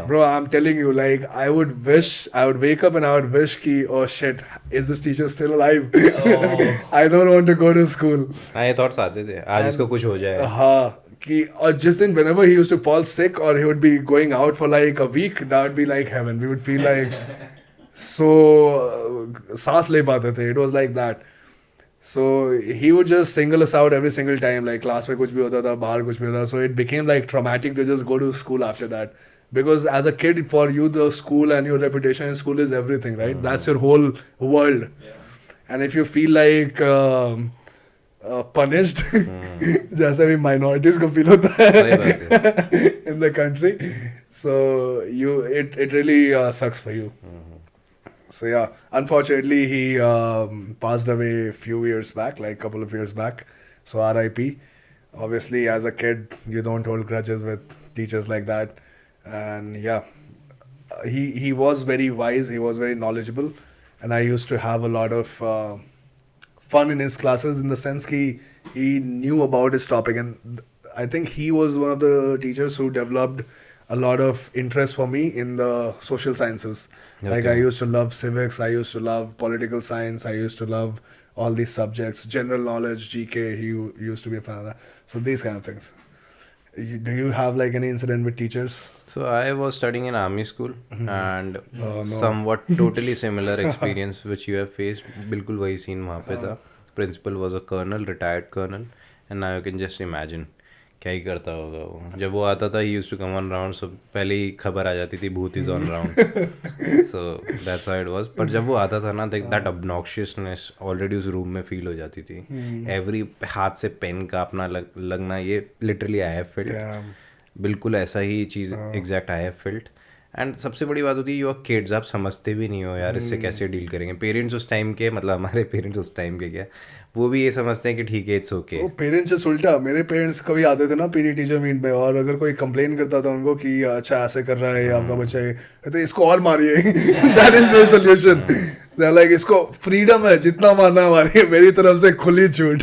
Bro, I'm telling you, like I would wake up and I would wish ki, oh shit, is this teacher still alive? I don't want to go to school. हाँ, ये thoughts आते थे, आज इसको कुछ हो जाए। हाँ, कि और जिस दिन whenever he used to fall sick or he would be going out for like a week, that would be like heaven. We would feel like so सांस ले पाते थे. It was like that. So he would just single us out every single time, like class में कुछ भी होता था, बाहर कुछ भी होता था. So it became like traumatic to just go to school after that. Because as a kid, for you, the school and your reputation in school is everything, right? That's your whole world. Yeah. And if you feel like punished, जैसे भी minorities को feel होता है in the country, so it really sucks for you. So yeah, unfortunately he passed away a few years back, like a couple of years back. So R.I.P. Obviously, as a kid, you don't hold grudges with teachers like that. And yeah, he was very wise, he was very knowledgeable, and I used to have a lot of fun in his classes, in the sense he knew about his topic, and I think he was one of the teachers who developed a lot of interest for me in the social sciences. Okay. Like I used to love civics, I used to love political science, I used to love all these subjects, general knowledge, GK, he used to be a fan of that. So these kind of things. Do you have like any incident with teachers? So I was studying in army school and somewhat totally similar experience which you have faced. बिल्कुल वही scene वहाँ पे था. Principal was a colonel, retired colonel, and now you can just imagine क्या ही करता होगा वो. जब वो आता था, he used to come on round, so पहले ही खबर आ जाती थी भूत is on round. So that's how it was. पर जब वो आता था ना, that obnoxiousness already उस room में feel हो जाती थी. Every हाथ से पेन का अपना लगना, ये literally I have felt. बिल्कुल ऐसा ही चीज़ exact I have felt. And सबसे बड़ी बात होती है, यू आर किड्स, आप समझते भी नहीं हो यार इससे कैसे डील करेंगे. पेरेंट्स उस टाइम के, मतलब हमारे पेरेंट्स उस टाइम के क्या, वो भी ये समझते हैं कि ठीक है, इट्स ओके. वो पेरेंट्स से उल्टा, मेरे पेरेंट्स कभी आते थे ना पीटी टीचर मीट में, और अगर कोई कंप्लेन करता था उनको कि अच्छा ऐसे कर रहा है आपका बच्चा, है तो इसको और मारिए. That is the solution. They're like, इसको फ्रीडम है, जितना मारना हमारी, मेरी तरफ से खुली छूट.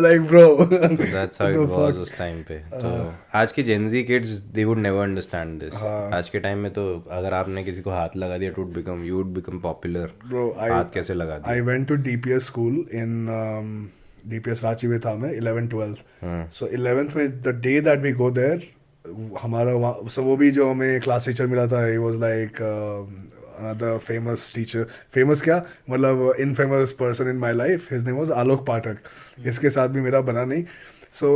Like bro. So that's how it was उस टाइम पे. तो आज के Gen Z kids, they would never understand this. आज के टाइम में तो अगर आपने किसी को हाथ लगा दिया, you would become popular. Bro, हाथ कैसे लगा दिया? I went to DPS school in DPS Ranchi में था मैं 11th-12th. So 11th में the day that we go there, हमारा वहाँ, so वो भी जो हमें क्लास टीचर मिला था, he was like another famous teacher. Famous क्या, मतलब infamous person in my life. His name was Alok Pathak. इसके साथ भी मेरा बना नहीं. So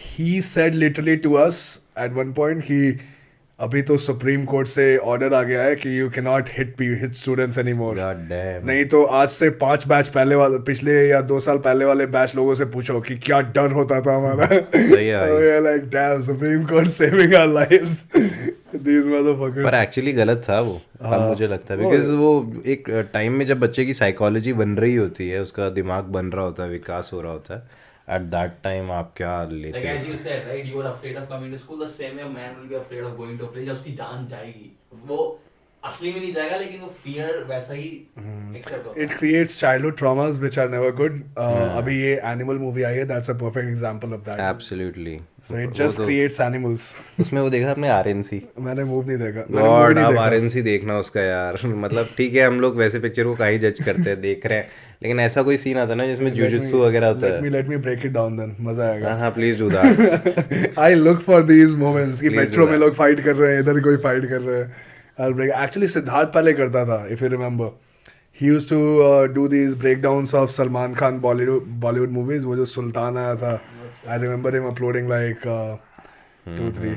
he said literally to us at one point कि अभी तो सुप्रीम कोर्ट से ऑर्डर आ गया है कि you cannot hit students anymore. God damn. नहीं तो आज से 5 बैच पहले वाले, पिछले या 2 साल पहले वाले बैच लोगों से पूछो कि क्या डर होता था हमारा. सही है. We are like damn, Supreme Court saving our lives. These motherfuckers. पर एक्चुअली गलत था वो, अब मुझे लगता है, बिकॉज वो एक टाइम में जब बच्चे की साइकोलॉजी बन रही होती है, उसका दिमाग बन रहा होता है, विकास हो रहा होता है, at that time आप क्या Like लेते as हो? you said, right? You were afraid of coming to school. The same way a man will be afraid of going to a place. जब उसकी जान जाएगी, वो असली में नहीं जाएगा, लेकिन वो fear वैसा ही accept होता It है. creates childhood traumas which are never good. हाँ. अभी ये animal movie आई है, that's a perfect example of that. Absolutely. So it वो just तो creates animals. उसमें वो देखा आपने RNC? मैंने मूव नहीं देखा. मैंने movie गॉड नहीं अब देखा. RNC देखना उसका यार. मतलब ठीक है हम लोग वैसे पिक्चर को कहीं जज करते हैं देख रहे हैं, लेकिन ऐसा कोई सीन आता है ना जिसमें जुजुत्सु वगैरह होता है. Let me break it down then. मजा आएगा. हाँ please do that. I look for these moments कि Please do मेट्रो में that. लोग फाइट कर रहे हैं, इधर कोई फाइट कर रहे हैं. I'll break. Actually सिद्धार्थ पहले करता था, if you remember. He used to do these breakdowns of Salman Khan Bollywood movies. वो जो सुल्तान आया था, I remember him uploading like 2-3.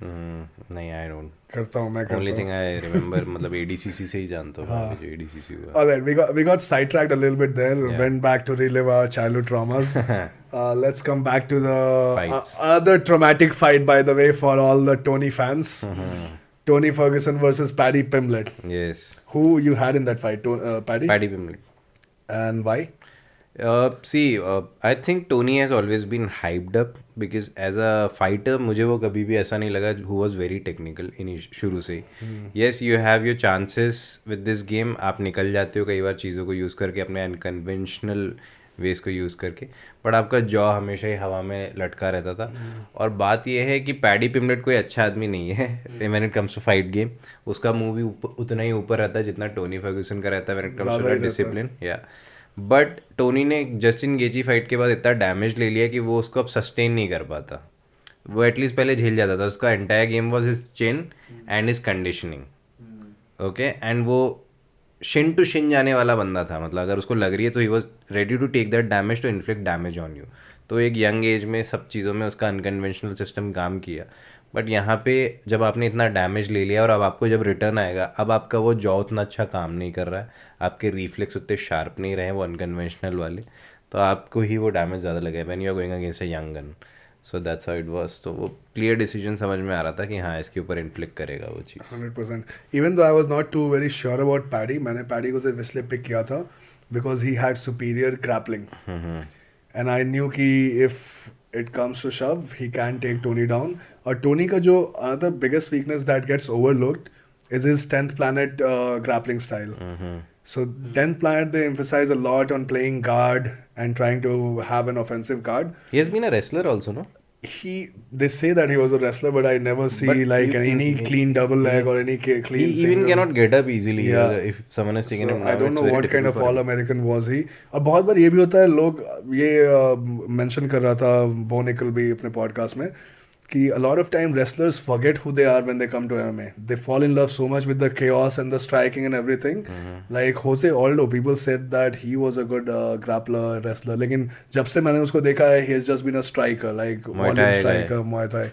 नहीं आई डोंट. करता हूँ मैं ओनली करता थिंग हूँ. आई रिमेंबर मतलब ADCC से ही जानता हूँ मैं जो ADCC हुआ. Alright, we got sidetracked a little bit there. Yeah. Went back to relive our childhood traumas. Let's come back to the Fights. other traumatic fight, by the way, for all the Tony fans. Tony Ferguson versus Paddy Pimblett. Yes. Who you had in that fight? Paddy? Paddy Pimblett. And why? I think Tony has always been hyped up because as a fighter मुझे वो कभी भी ऐसा नहीं लगा who was very technical शुरू से ही. Yes, you have your chances with this game. आप निकल जाते हो कई बार चीज़ों को यूज़ करके अपने अनकन्वेंशनल वेज को यूज़ करके, बट आपका जॉ हमेशा ही हवा में लटका रहता था. और बात यह है कि पैडी पिमलेट कोई अच्छा आदमी नहीं है when it comes to fight game. उसका मूव भी उतना ही ऊपर रहता है जितना टोनी फर्ग्यूसन का रहता है when it comes to discipline. या बट टोनी ने जस्टिन गेजी फाइट के बाद इतना डैमेज ले लिया कि वो उसको अब सस्टेन नहीं कर पाता. वो एटलीस्ट पहले झेल जाता था. उसका entire game was his chin and his conditioning. Okay, and वो शिन टू शिन जाने वाला बंदा था. मतलब अगर उसको लग रही है तो he was ready to take that damage to inflict damage on you. तो एक यंग एज में सब चीज़ों में उसका अनकन्वेंशनल सिस्टम काम किया. बट यहाँ पे जब आपने इतना डैमेज ले लिया और अब आपको जब रिटर्न आएगा, अब आपका वो जॉ उतना अच्छा काम नहीं कर रहा है, आपके रिफ्लेक्स उतने शार्प नहीं रहे वो अनकन्वेंशनल वाले, तो आपको ही वो डैमेज ज़्यादा लगा when you are going against a young gun. So that's how it was. तो वो क्लियर डिसीजन समझ में आ रहा था कि हाँ इसके ऊपर इन्फ्लिक्ट करेगा वो चीज़. 100%. Even though I was not too very sure about Paddy, मैंने Paddy को सिर्फ इसलिए पिक किया था because he had superior grappling. And I knew कि if it comes to shove, he can take Tony down. और Tony का जो another biggest weakness that gets overlooked is his 10th planet grappling style. So 10th planet they emphasize a lot on playing guard and trying to have an offensive guard. He has been a wrestler also, no? They say that he was a wrestler, but I never see But like you any can- clean double leg or any clean He even single. cannot get up easily. Yeah. If someone is taking So, him I down, don't it's know very what kind difficult of for all him. American was he. और बहुत बार ये भी होता है, लोग ये mention कर रहा था बो निकल भी अपने पॉडकास्ट में कि a lot of time wrestlers forget who they are when they come to MMA. They fall in love so much with the chaos and the striking and everything. Like Jose Aldo, people said that he was a good grappler, wrestler. लेकिन जब से मैंने उसको देखा है, he has just been a striker, like Muay volume Thai striker, Muay Thai.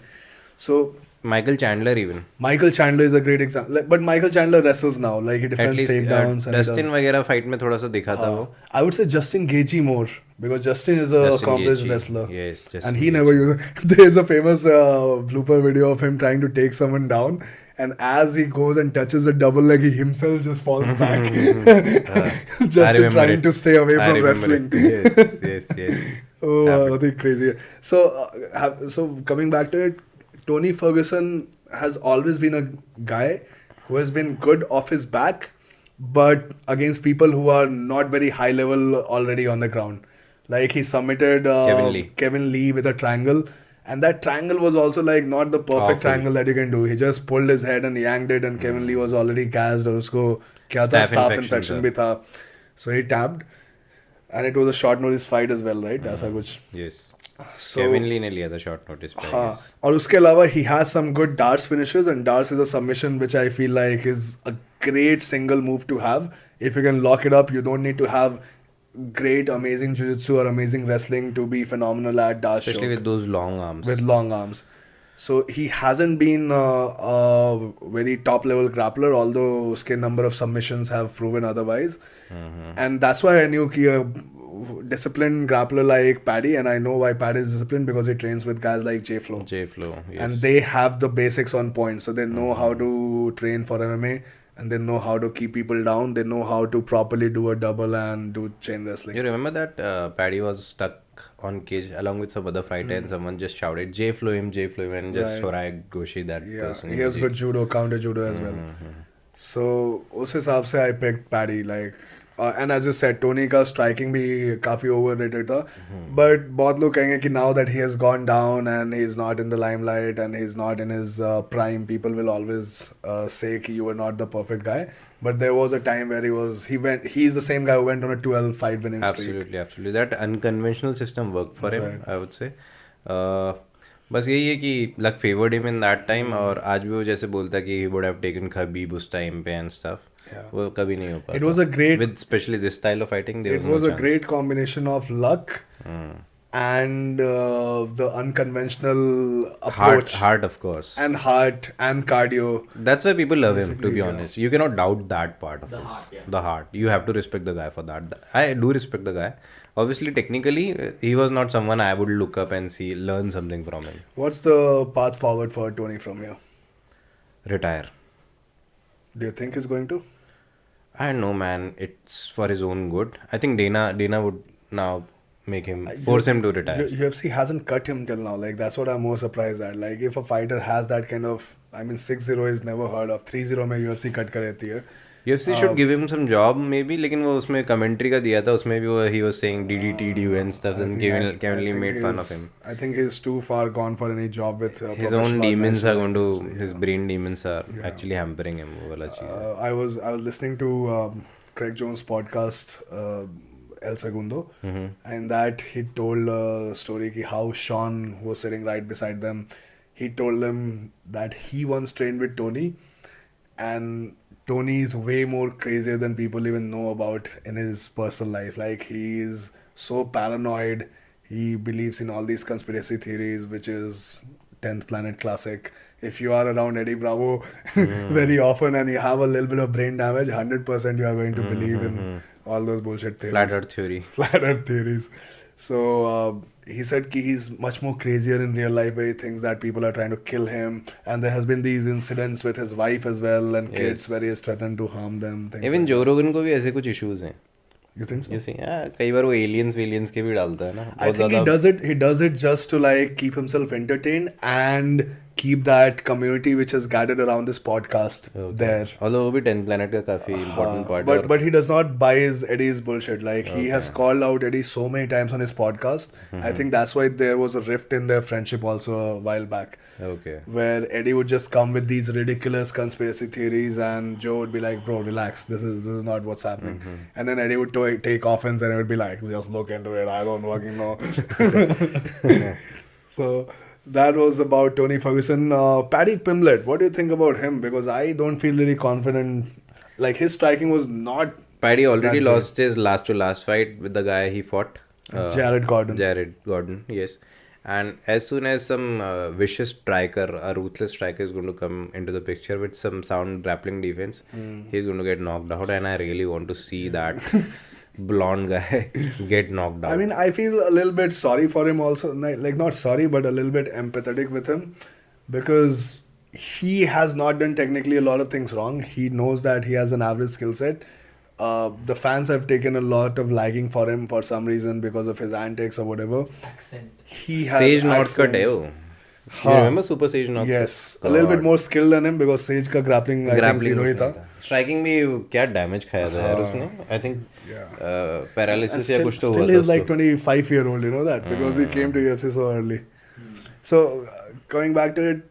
So Michael Chandler even. Michael Chandler is a great example. But Michael Chandler wrestles now. Like he At defends least takedowns and Dustin does. वगैरह fight में थोड़ा सा दिखा था वो. I would say Justin Gaethje more because Justin is a Justin accomplished Gaethje. wrestler. Yes, Justin And he Gaethje. never uses. There is a famous blooper video of him trying to take someone down, and as he goes and touches the double leg, he himself just falls back, I just in remember trying it. to stay away I from remember wrestling. it. Yes. Oh, Happened. I think crazy. So, so coming back to it, Tony Ferguson has always been a guy who has been good off his back, but against people who are not very high level already on the ground. Like he submitted Kevin Lee with a triangle, and that triangle was also like not the perfect Awful. triangle that you can do. He just pulled his head and yanked it, and Kevin Lee was already gassed. और उसको क्या था, staph infection भी था. So he tapped, and it was a short notice fight as well, right? ऐसा कुछ. Yes. So, Kevin Lee ने लिया था शॉर्ट नोटिस पे. हाँ, और उसके अलावा he has some good darts finishes, and darts is a submission which I feel like is a great single move to have. If you can lock it up, you don't need to have great amazing jiu-jitsu or amazing wrestling to be phenomenal at darts. Especially with those long arms. With long arms. So he hasn't been a very top level grappler, although his number of submissions have proven otherwise. And that's why I knew कि a disciplined grappler like Paddy, and I know why Paddy is disciplined because he trains with guys like J-Flow. J-Flow, yes. And they have the basics on point, so they know how to train for MMA, and they know how to keep people down. They know how to properly do a double and do chain wrestling. You remember that Paddy was stuck on cage along with some other fighter and someone just shouted J Flow him, and just Right. Shorai Goshi that Yeah, person. he has good judo, counter judo as well. So उस हिसाब से I picked Paddy, like and as you said, Tony का striking भी काफी overrated था, but बहुत लोग कहेंगे कि now that he has gone down and he's not in the limelight and he's not in his prime, people will always say कि you were not the perfect guy. But there was a time where he's the same guy who went on a 12 fight winning streak. Absolutely. That unconventional system worked for him, Right. I would say. बस यही है कि luck favored him in that time और आज भी वो जैसे बोलता है कि he would have taken Khabib उस time पे and stuff. Yeah. वो कभी नहीं हो पाता. It was a great, with especially this style of fighting. There it was was no a chance. great combination of luck and the unconventional approach. Heart, of course. And heart and cardio. That's why people love him, to Basically, be yeah. honest. You cannot doubt that part of The his. heart, yeah. The heart. You have to respect the guy for that. I do respect the guy. Obviously, technically, he was not someone I would look up and learn something from him. What's the path forward for Tony from here? Retire. Do you think he's going to? I don't know, man. It's for his own good. I think Dana would now make him, force him to retire. UFC hasn't cut him till now. Like, that's what I'm more surprised at. Like, if a fighter has that kind of, I mean, 6-0 is never heard of. 3-0 में UFC cut कर देती है. UFC should give him some job maybe, लेकिन वो उसमें commentary का दिया था, उसमें भी वो he was saying DDT and stuff, and Kevin Lee made fun of him. I think he's too far gone for any job with His own demons are going to, his yeah. brain demons are actually hampering him. वो वाला चीज़ है. I was listening to Craig Jones' podcast, El Segundo, and that he told a story ki how Sean was sitting right beside them. He told them that he once trained with Tony, and Tony is way more crazier than people even know about in his personal life. Like, he is so paranoid. He believes in all these conspiracy theories, which is 10th Planet classic. If you are around Eddie Bravo very often and you have a little bit of brain damage, 100% you are going to believe in all those bullshit theories. Flat Earth theory. Flat Earth theories. So he said ki he's much more crazier in real life, where he thinks that people are trying to kill him, and there has been these incidents with his wife as well and kids where he has threatened to harm them. Even Joe Rogan को भी ऐसे कुछ issues हैं. You think so? You see, कई बार वो aliens के भी डालता है ना. I think he does it just to like keep himself entertained and keep that community which has gathered around this podcast there. Although वो भी 10th Planet का काफी important part. But he does not buy Eddie's bullshit. Like, he has called out Eddie so many times on his podcast. I think that's why there was a rift in their friendship also a while back. Okay. Where Eddie would just come with these ridiculous conspiracy theories and Joe would be like, bro, relax. This is not what's happening. And then Eddie would take offense and it would be like, just look into it. I don't fucking know. So that was about Tony Ferguson. Paddy Pimblett, what do you think about him? Because I don't feel really confident. Like, his striking was not... Paddy already lost his last to last fight with the guy he fought. Jared Gordon. Jared Gordon, yes. And as soon as some vicious striker, a ruthless striker is going to come into the picture with some sound grappling defense, he's going to get knocked out. And I really want to see that blonde guy get knocked out. I mean, I feel a little bit sorry for him also. Like, not sorry, but a little bit empathetic with him. Because he has not done technically a lot of things wrong. He knows that he has an average skill set. The fans have taken a lot of lagging for him for some reason because of his antics or whatever. Accent. He has Sage Northcutt hai wo. You remember Super Sage Northcutt? Yes. A little bit more skill than him because Sage का grappling I think zero ही था. Striking भी क्या damage खाया था यार उसने. I think paralysis या कुछ तो हुआ था. Still he's like 25-year-old, you know that, because he came to UFC so early. So going back to it,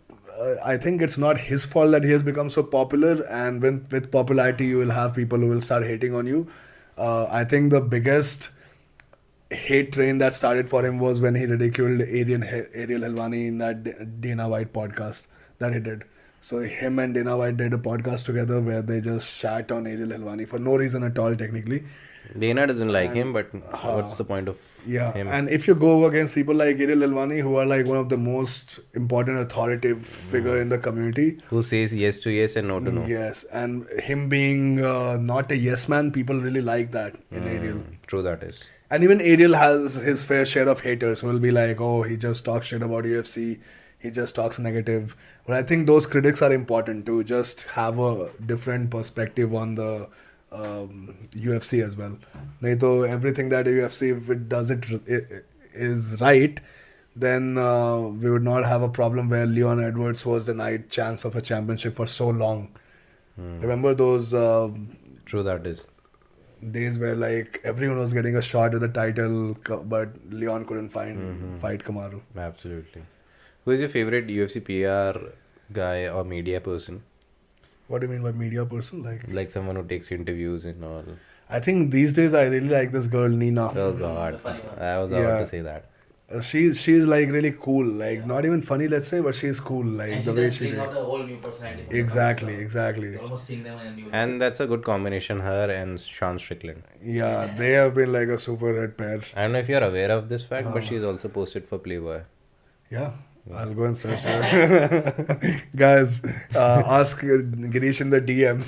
I think it's not his fault that he has become so popular, and with popularity you will have people who will start hating on you. I think the biggest hate train that started for him was when he ridiculed Ariel Helwani in that Dana White podcast that he did. So him and Dana White did a podcast together where they just shat on Ariel Helwani for no reason at all technically. Dana doesn't like him, but what's the point of him? And if you go against people like Ariel Helwani, who are like one of the most important authoritative figure in the community, who says yes to yes and no to no. Yes, and him being not a yes man, people really like that in Ariel. True that is. And even Ariel has his fair share of haters who will be like, oh, he just talks shit about UFC, he just talks negative. But I think those critics are important to just have a different perspective on the UFC as well. Nahi to everything that UFC, if it does it is right, then we would not have a problem where Leon Edwards was denied chance of a championship for so long. Remember those True, that is. days where like everyone was getting a shot at the title, but Leon couldn't fight Kamaru. Absolutely. Who is your favorite UFC PR guy or media person? What do you mean by media person? Like someone who takes interviews and all. I think these days I really like this girl Nina. Oh God, The funny one. I was about to say that. She's like really cool. Like not even funny, let's say, but she's cool. Like And the she way does she bring did. out a whole new personality. from the Exactly, character. exactly. You're almost seeing them in a new And that's a good combination, her and Sean Strickland. Yeah, they have been like a super hit pair. I don't know if you're aware of this fact, but she's also posted for Playboy. Yeah, I'll go and search her. Guys, ask Girish in the DMs.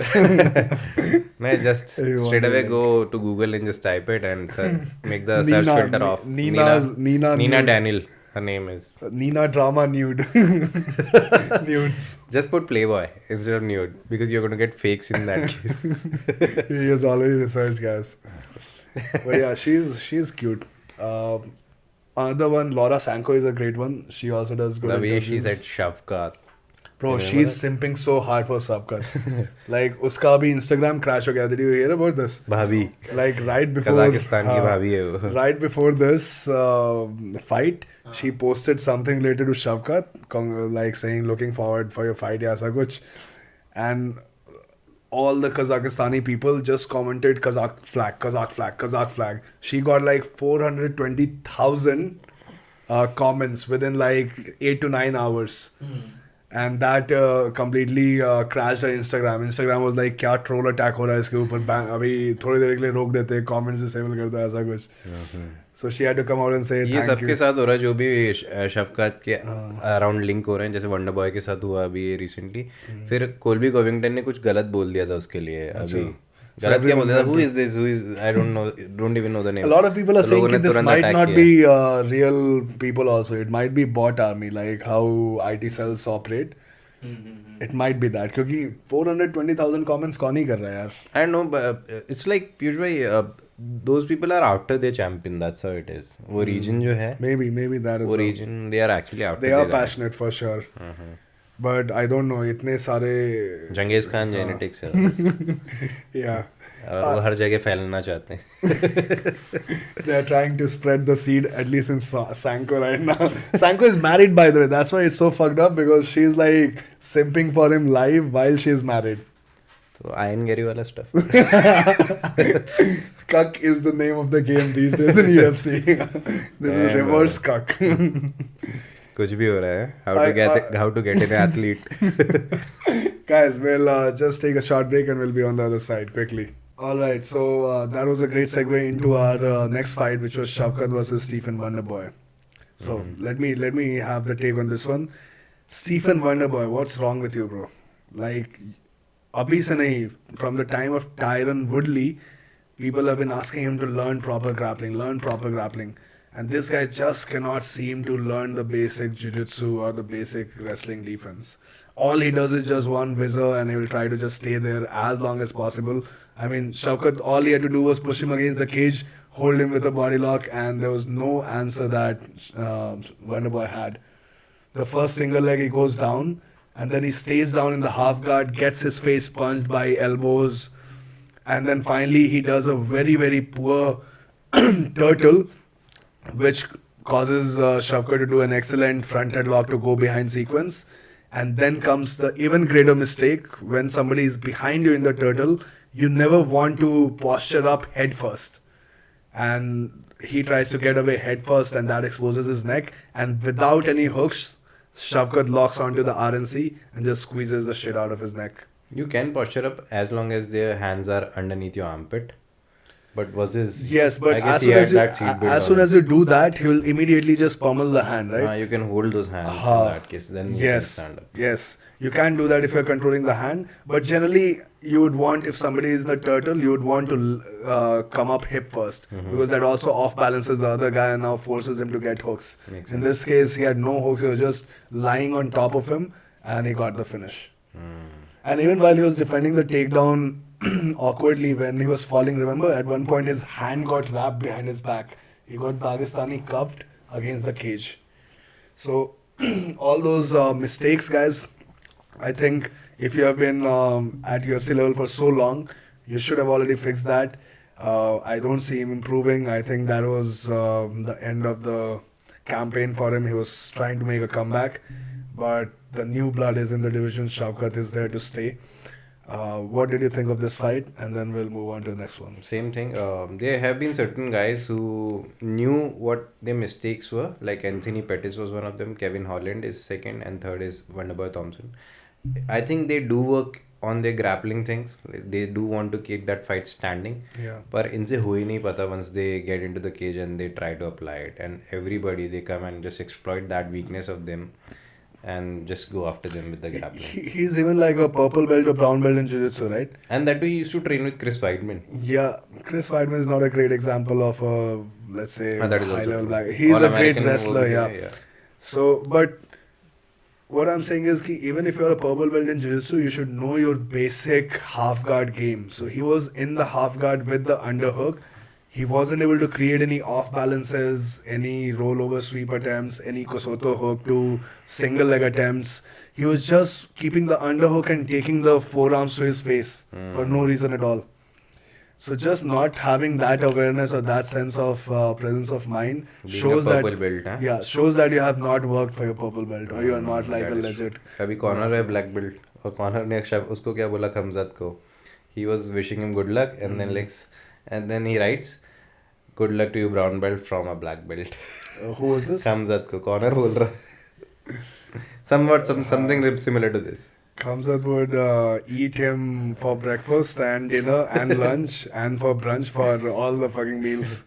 No, just You straight want away to go to Google and just type it and make the search Nina, filter off. Nina nude. Daniel, her name is. Nina drama nude. Nudes. Just put Playboy instead of nude because you're going to get fakes in that case. He has already researched, guys. But yeah, she's cute. Another one, Laura Sanko is a great one. She also does good The way interviews. she said Shavkat. Bro, Remember she's simping so hard for Sabkat. Like, uska abhi Instagram crash ho gaya. Did you hear about this? Bhabhi. Like, right before... Kazakhstan ki bhabhi hai wo. Right before this fight, she posted something related to Shavkat, like saying, looking forward for your fight, ya aisa kuch. And all the Kazakhstani people just commented Kazakh flag, Kazakh flag, Kazakh flag. She got like 420,000 comments within like 8 to 9 hours. And that completely crashed her Instagram. Instagram was like, क्या troll attack हो रहा है इसके ऊपर, bang, अभी थोड़ी देर के लिए रोक देते हैं, comments disable करता है, ऐसा कुछ. So she had to come out and say ये thank सबके you. साथ हो रहा है जो भी शफकत के अराउंड लिंक हो रहे हैं, जैसे वंडर बॉय के साथ हुआ अभी रिसेंटली. फिर कोल्बी कोविंगटन ने कुछ गलत बोल दिया था उसके लिए अभी. गलत क्या बोल दिया था? Who is this? Who is? I don't know. Don't even know the name. A lot of people are तो saying लोगों ने that this तुरंत might attack not किया. be real people also. It might be bot army, like how IT cells operate. It might be that. क्योंकि 420,000 comments कौन ही कर रहा है यार? I don't know, but it's like Peeyush bhai, those people are after their champion. That's how it is. वो region जो है, Maybe that is वो well. region they are actually after. They are their guy. passionate for sure. But I don't know, इतने सारे... जंगेज Khan genetics है Yeah. और वो हर जगह फैलना चाहते हैं. They are trying to spread the seed, at least in Sanko right now. Sanko is married, by the way. That's why it's so fucked up, because she's like simping for him live while she's married. तो ion Gary वाला stuff. Cuck is the name of the game these days in UFC. This is reverse cuck. कुछ भी हो रहा है. How to get an athlete. Guys, we'll just take a short break and we'll be on the other side quickly. Alright, so that was a great segue into our next fight, which was Shavkat versus Stephen Wonderboy. So let me have the take on this one. Stephen Wonderboy, what's wrong with you, bro? Like, abhi se nahi, from the time of Tyron Woodley, people have been asking him to learn proper grappling. And this guy just cannot seem to learn the basic jiu-jitsu or the basic wrestling defense. All he does is just one whizzer and he will try to just stay there as long as possible. I mean, Shavkat, all he had to do was push him against the cage, hold him with a body lock, and there was no answer that Wonderboy had. The first single leg, he goes down, and then he stays down in the half guard, gets his face punched by elbows, and then finally he does a very, very poor turtle, which causes Shavkat to do an excellent front headlock to go behind sequence. And then comes the even greater mistake. When somebody is behind you in the turtle, you never want to posture up head first. And he tries to get away head first, and that exposes his neck. And without any hooks, Shavkat locks onto the RNC and just squeezes the shit out of his neck. You can posture up as long as their hands are underneath your armpit. But was this... Yes, but I guess as he soon had as, you, that seat built as soon on. as you do that, he will immediately just pummel the hand, right? You can hold those hands in that case. Then you can stand up. Yes. You can do that if you're controlling the hand. But generally, you would want, if somebody is in the turtle, you would want to come up hip first. Because that also off balances the other guy and now forces him to get hooks. Makes In sense. this case, he had no hooks. He was just lying on top of him and he got the finish. And even while he was defending the takedown awkwardly when he was falling, remember, at one point his hand got wrapped behind his back. He got Dagestani cuffed against the cage. So all those mistakes, guys, I think if you have been at UFC level for so long, you should have already fixed that. I don't see him improving. I think that was the end of the campaign for him. He was trying to make a comeback, but the new blood is in the division. Shavkat is there to stay. What did you think of this fight? And then we'll move on to the next one. Same thing. There have been certain guys who knew what their mistakes were. Like Anthony Pettis was one of them. Kevin Holland is second, and third is Wonderboy Thompson. I think they do work on their grappling things. They do want to keep that fight standing. Yeah. पर इनसे हो ही नहीं पता once they get into the cage and they try to apply it, and everybody they come and just exploit that weakness of them and just go after them with the grappling. He's even like a purple belt or brown belt in jiu-jitsu, right? And that too, he used to train with Chris Weidman. Yeah, Chris Weidman is not a great example of a, let's say, That is also high-level true. black. He's All a great American wrestler, over yeah. So, but what I'm saying is ki even if you're a purple belt in jiu-jitsu, you should know your basic half guard game. So he was in the half guard with the underhook. He wasn't able to create any off balances, any rollover sweep attempts, any Kosoto hook to single leg attempts. He was just keeping the underhook and taking the forearms to his face for no reason at all. So just not having that awareness or that sense of presence of mind Being shows a that purple belt, huh? yeah, shows that you have not worked for your purple belt or you are not like a legit. अभी corner है black belt और corner ने उसको क्या बोला खमजाद को. He was wishing him good luck and then then he writes good luck to you brown belt from a black belt. Who was this? खमजाद को corner बोल रहा. Something similar to this. Kamsat would eat him for breakfast and dinner and lunch and for brunch for all the fucking meals.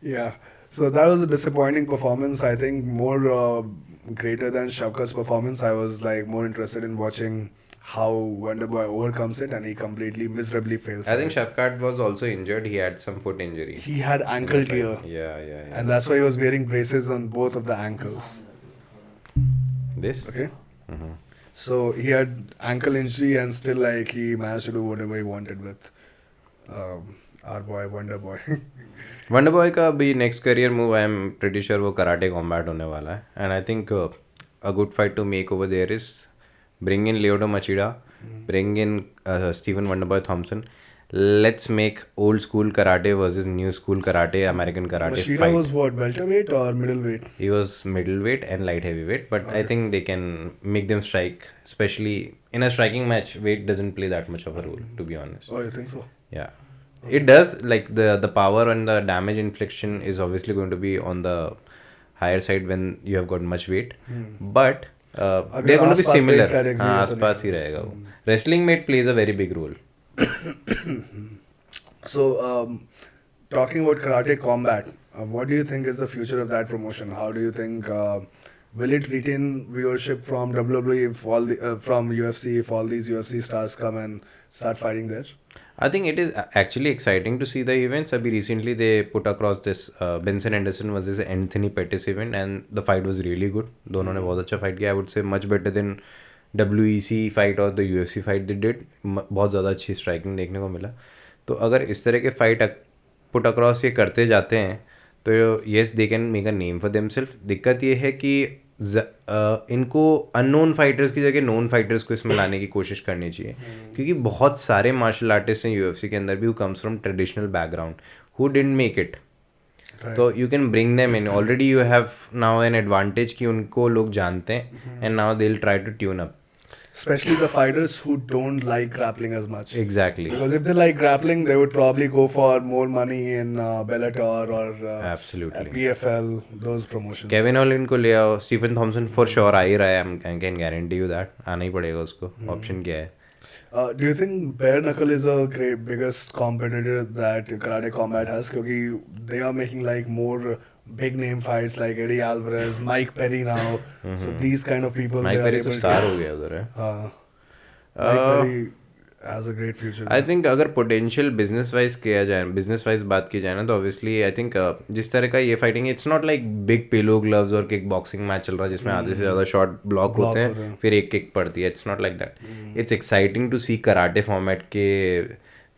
Yeah. So that was a disappointing performance. I think more greater than Shavkat's performance. I was like more interested in watching how Wonderboy overcomes it, and he completely miserably fails. I think Shafkat was also injured. He had some foot injury. He had ankle tear, Yeah. and that's why he was wearing braces on both of the ankles. This? Okay. So he had ankle injury and still like he managed to do whatever he wanted with our boy Wonderboy. Wonderboy का भी next career move I am pretty sure वो karate combat होने वाला है and I think a good fight to make over there is bring in Lyoto Machida bring in Stephen Wonderboy Thompson let's make old school karate versus new school karate American karate Machida fight. was what, welterweight or middleweight? He was middleweight and light heavyweight, but I think they can make them strike, especially in a striking match. Weight doesn't play that much of a role, to be honest. Oh, you think so? Yeah, it does. Like the power and the damage infliction is obviously going to be on the higher side when you have got much weight, but they're going to be similar. आसपास ही रहेगा वो. Wrestling में it plays a very big role. So, talking about karate combat, what do you think is the future of that promotion? How do you think will it retain viewership from WWE if all from UFC if all these UFC stars come and start fighting there? I think it is actually exciting to see the events. Abhi recently they put across this Benson Anderson versus Anthony Pettis event, and the fight was really good. दोनों ने बहुत अच्छा fight किया. I would say much better than WEC fight और the UFC fight they did. बहुत ज़्यादा अच्छी striking देखने को मिला. तो अगर इस तरह के फाइट पुट अक्रॉस ये करते जाते हैं तो yes they can make a name for themselves. दिक्कत ये है कि इनको अननोन फाइटर्स की जगह नोन फाइटर्स को इसमें लाने की कोशिश करनी चाहिए, क्योंकि बहुत सारे मार्शल आर्टिस्ट हैं UFC के अंदर भी who comes from traditional background who didn't make it. तो you can bring them in. Already you have now an advantage कि उनको लोग जानते हैं and now they will try to tune up. Especially the fighters who don't like grappling as much. Exactly. Because if they like grappling, they would probably go for more money in Bellator or Absolutely. PFL, those promotions. Kevin Holland को ले आओ. Stephen Thompson for sure आ ही रहा है. I can guarantee you that. आना ही पड़ेगा उसको. Option क्या है? Do you think bare knuckle is a biggest competitor that karate combat has? Because they are making like more big name fights like Eddie Alvarez, Mike Perry now. So these kind of people. Mic peri तो star हो गया उधर है. Mike Perry has a great future. I think अगर potential business wise किया जाए, business wise बात की जाए ना, तो ऑब्वियसली आई थिंक जिस तरह का ये fighting, it's not like big पेलो ग्लव्स और किक बॉक्सिंग मैच चल रहा है जिसमें आधे से ज़्यादा शॉट ब्लॉक होते हैं फिर एक किक पड़ती है. It's not like that. It's exciting to see karate format के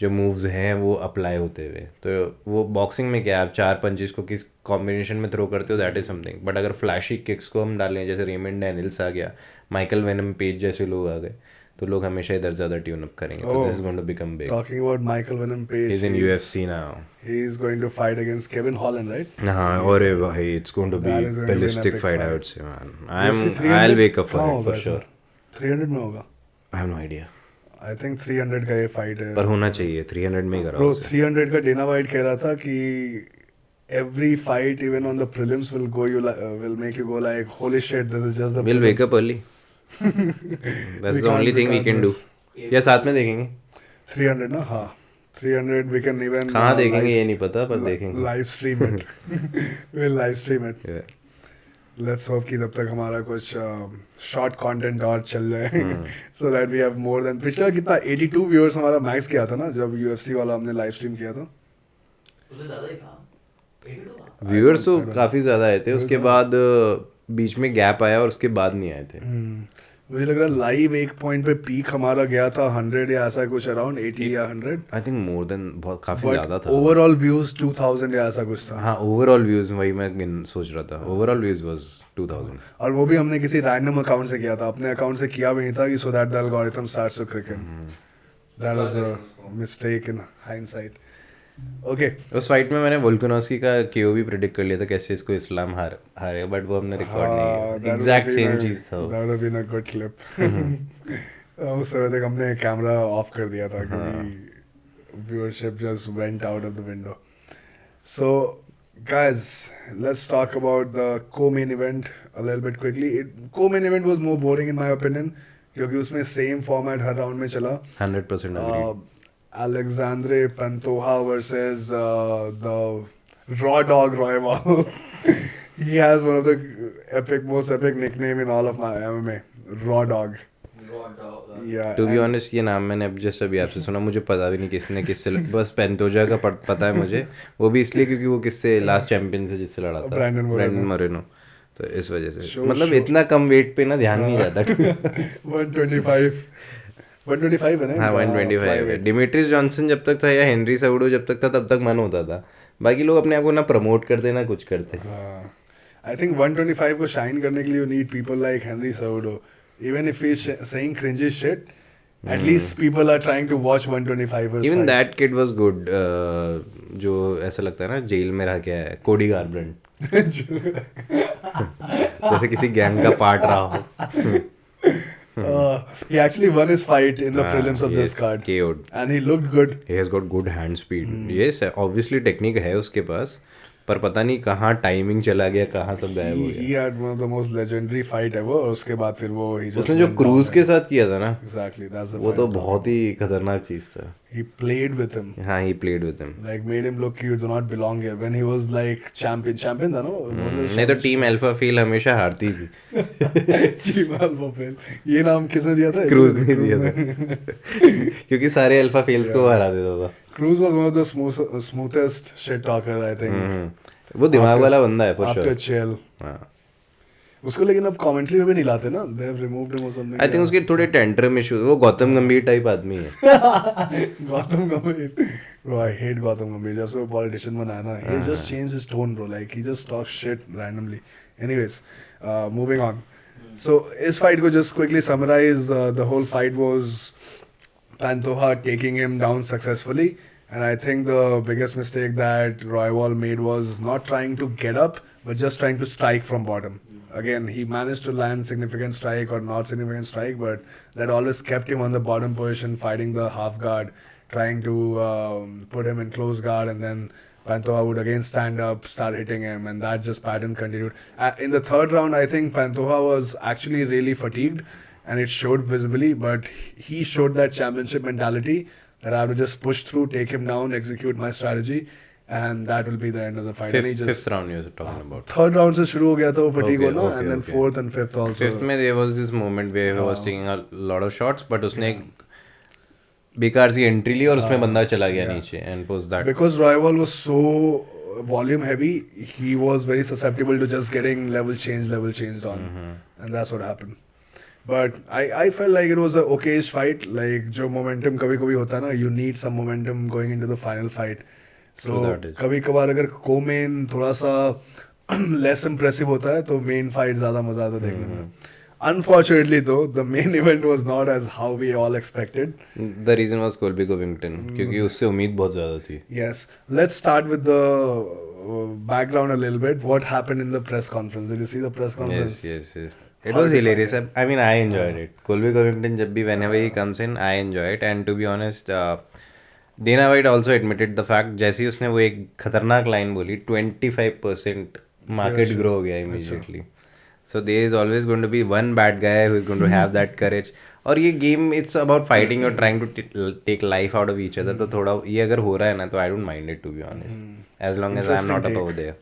जो मूव्स हैं वो अप्लाई होते हुए। तो वो बॉक्सिंग में क्या है, आप 4 पंचेस को किस कॉम्बिनेशन में थ्रो करते हो, दैट इज़ समथिंग। बट अगर फ्लैशी किक्स को हम डालें, जैसे रेमंड डैनियल्स आ गया, माइकल वेनम पेज जैसे लोग आ गए, तो लोग हमेशा इधर ज़्यादा ट्यून अप करेंगे। तो this is going to become big. Talking about Michael Venom Page, He's in UFC now. He's going to fight against Kevin Holland, right? हाँ, और भाई it's going to be That is going to be an ballistic epic fight, I fight. would say, man. UFC I'll 300 wake up for कहाँ it होगा for इस sure. बार? 300 में होगा। I have no idea. I think 300 का ये fight है। पर होना चाहिए, 300 में ही करा Bro, उसे। 300 का Dana White कह रहा था कि every fight, even on the prelims, will make you go like, holy shit, this is just the We'll wake prelims. up early. That's the only thing we can do. या साथ में देखेंगे। 300 ना, हाँ 300 we can even कहाँ देखेंगे ये नहीं पता, पर देखेंगे। live stream it. We'll live stream it. Yeah. Let's hope कि तब तक हमारा कुछ short content और चल जाए so that we have more than पिछला कितना 82 viewers हमारा max किया था ना जब UFC वाला हमने live stream किया था। उससे ज़्यादा ही था 82 था। व्यूअर्स तो काफ़ी ज़्यादा आए थे, उसके बाद बीच में गैप आया और उसके बाद नहीं आए थे। मुझे लग रहा है लाइव एक पॉइंट पे पीक हमारा गया था 100 या ऐसा कुछ अराउंड 80 या 100। आई थिंक मोर देन, बहुत काफ़ी ज़्यादा था। ओवरऑल व्यूज 2000 या ऐसा कुछ था। हाँ, ओवरऑल व्यूज़ वही मैं सोच रहा था, ओवरऑल व्यूज़ वाज 2000। और वो भी हमने किसी रैंडम अकाउंट से किया था, अपने अकाउंट से किया भी नहीं था कि so that the algorithm starts to क्रिक in. That was a mistake in hindsight. Okay, उस फाइट में मैंने वोल्कानोस्की का केओ भी प्रेडिक्ट कर लिया था, कैसे इसको इस्लाम हारेगा, बट वो हमने रिकॉर्ड नहीं किया। एग्जैक्ट सेम चीज़ था वो। That would been a good clip. उस समय तक हमने कैमरा ऑफ कर दिया था क्योंकि viewership just went out of the window. So guys, let's talk about the co-main event a little bit quickly. Co-main event was more boring in my opinion क्योंकि उसमें same format हर round में चला। 100% agreed. Alexandre Pantoja versus the Raw Dog Royval. He has one of the most epic nickname in all of my MMA. Raw Dog. Yeah. To be honest ये नाम मैंने अब just अभी आपसे सुना, मुझे पता भी नहीं किसने किससे बस पेंटोजा का पता है मुझे, वो भी इसलिए क्योंकि वो किससे लास्ट चैंपियन से जिससे लड़ा था, ब्रैंडन मोरेनो। तो इस वजह से मतलब इतना कम वेट पे ना ध्यान नहीं जाता। 125 है ना? हाँ 125 है। डिमिट्रियस जॉनसन जब तक था या हेनरी साउडो जब तक था तब तक मन होता था, बाकी लोग अपने आप को ना प्रमोट करते ना कुछ करते। आई थिंक 125 को शाइन करने के लिए you need people like Henry Cejudo. Even if he's saying cringy shit, at least people are trying to watch 125ers. Even that kid was good. जो ऐसा लगता है ना जेल में रह के आया है, कोडी गारब्रैंड। जैसे किसी गैंग का पार्ट रहा हो। He actually won his fight in the prelims of this card. KO'd. And he looked good. He has got good hand speed. Yes, obviously technique है उसके पास, पर पता नहीं कहाँ टाइमिंग चला गया, कहाँ सब गायब हो गया। He had one of the most legendary fight ever. और उसके बाद फिर वो उसने जो क्रूज के साथ किया था ना, exactly that's the वो तो बहुत ही खतरनाक चीज था। He played with him. हाँ, he played with him. Like made him look you do not belong here when he was like champion था ना? नहीं तो टीम अल्फा फील हमेशा हारती थी। टीम अल्फा फेल, ये नाम किसने दिया था? क्रूज ने दिया था। क्योंकि सारे अल्फा फेल्स को हरा देता था। Cruz was one of the smoothest shit talker, I think. वो दिमाग वाला बंदा है for sure. After chill. हाँ। उसको लेकिन अब कमेंट्री में भी नहीं लाते ना, they have removed him or something. I think उसके थोड़े टेंट्रम इश्यूज, वो गौतम गंभीर टाइप आदमी है। गौतम गंभीर, bro, I hate गौतम गंभीर। जब से वो politician बना है ना, he just changed his tone, bro. Like he just talks shit randomly. Anyways, moving on. So इस fight को just quickly summarize. The whole fight was Pantoja taking him down successfully. And I think the biggest mistake that Royval made was not trying to get up, but just trying to strike from bottom. Again, he managed to land significant strike or not significant strike, but that always kept him on the bottom position, fighting the half guard, trying to put him in close guard, and then Pantoja would again stand up, start hitting him, and that just pattern continued. In the third round, I think Pantoja was actually really fatigued, and it showed visibly, but he showed that championship mentality, that I have to just push through, take him down, execute my strategy, and that will be the end of the fight. Fifth round you're talking about. Third round से शुरू हो गया था वो fatigue होना, and then okay. fourth and fifth also. Fifth में there was this moment where he was taking a lot of shots, but उसने एक बेकार सी एंट्री ली और उसमें बंदा चला गया नीचे, and post that. Because Royval was so volume heavy, he was very susceptible to just getting level changed on, and that's what happened. But I felt like it was a okayish fight. Like जो momentum कभी कभी होता है ना, you need some momentum going into the final fight. So True that is. कभी कभार अगर co-main थोड़ा सा less impressive होता है तो main fight ज़्यादा मजा आता है देखने में. Unfortunately though, the main event was not as how we all expected. The reason was Colby Covington, क्योंकि उससे उम्मीद बहुत ज़्यादा थी. Yes. Let's start with the background a little bit. What happened in the press conference? Did you see the press conference? Yes. It was hilarious. I mean, I enjoyed it. Colby Covington, जब भी whenever he comes in, I enjoy it. And to be honest, Dana White also admitted the fact, जैसे ही उसने वो एक खतरनाक line बोली, 25% market grow हो गया immediately. So there is always going to be one bad guy who is going to have that courage. और ये game it's about fighting or trying to take life out of each other. तो थोड़ा ये अगर हो रहा है ना तो I don't mind it, to be honest. As long as I'm not above there.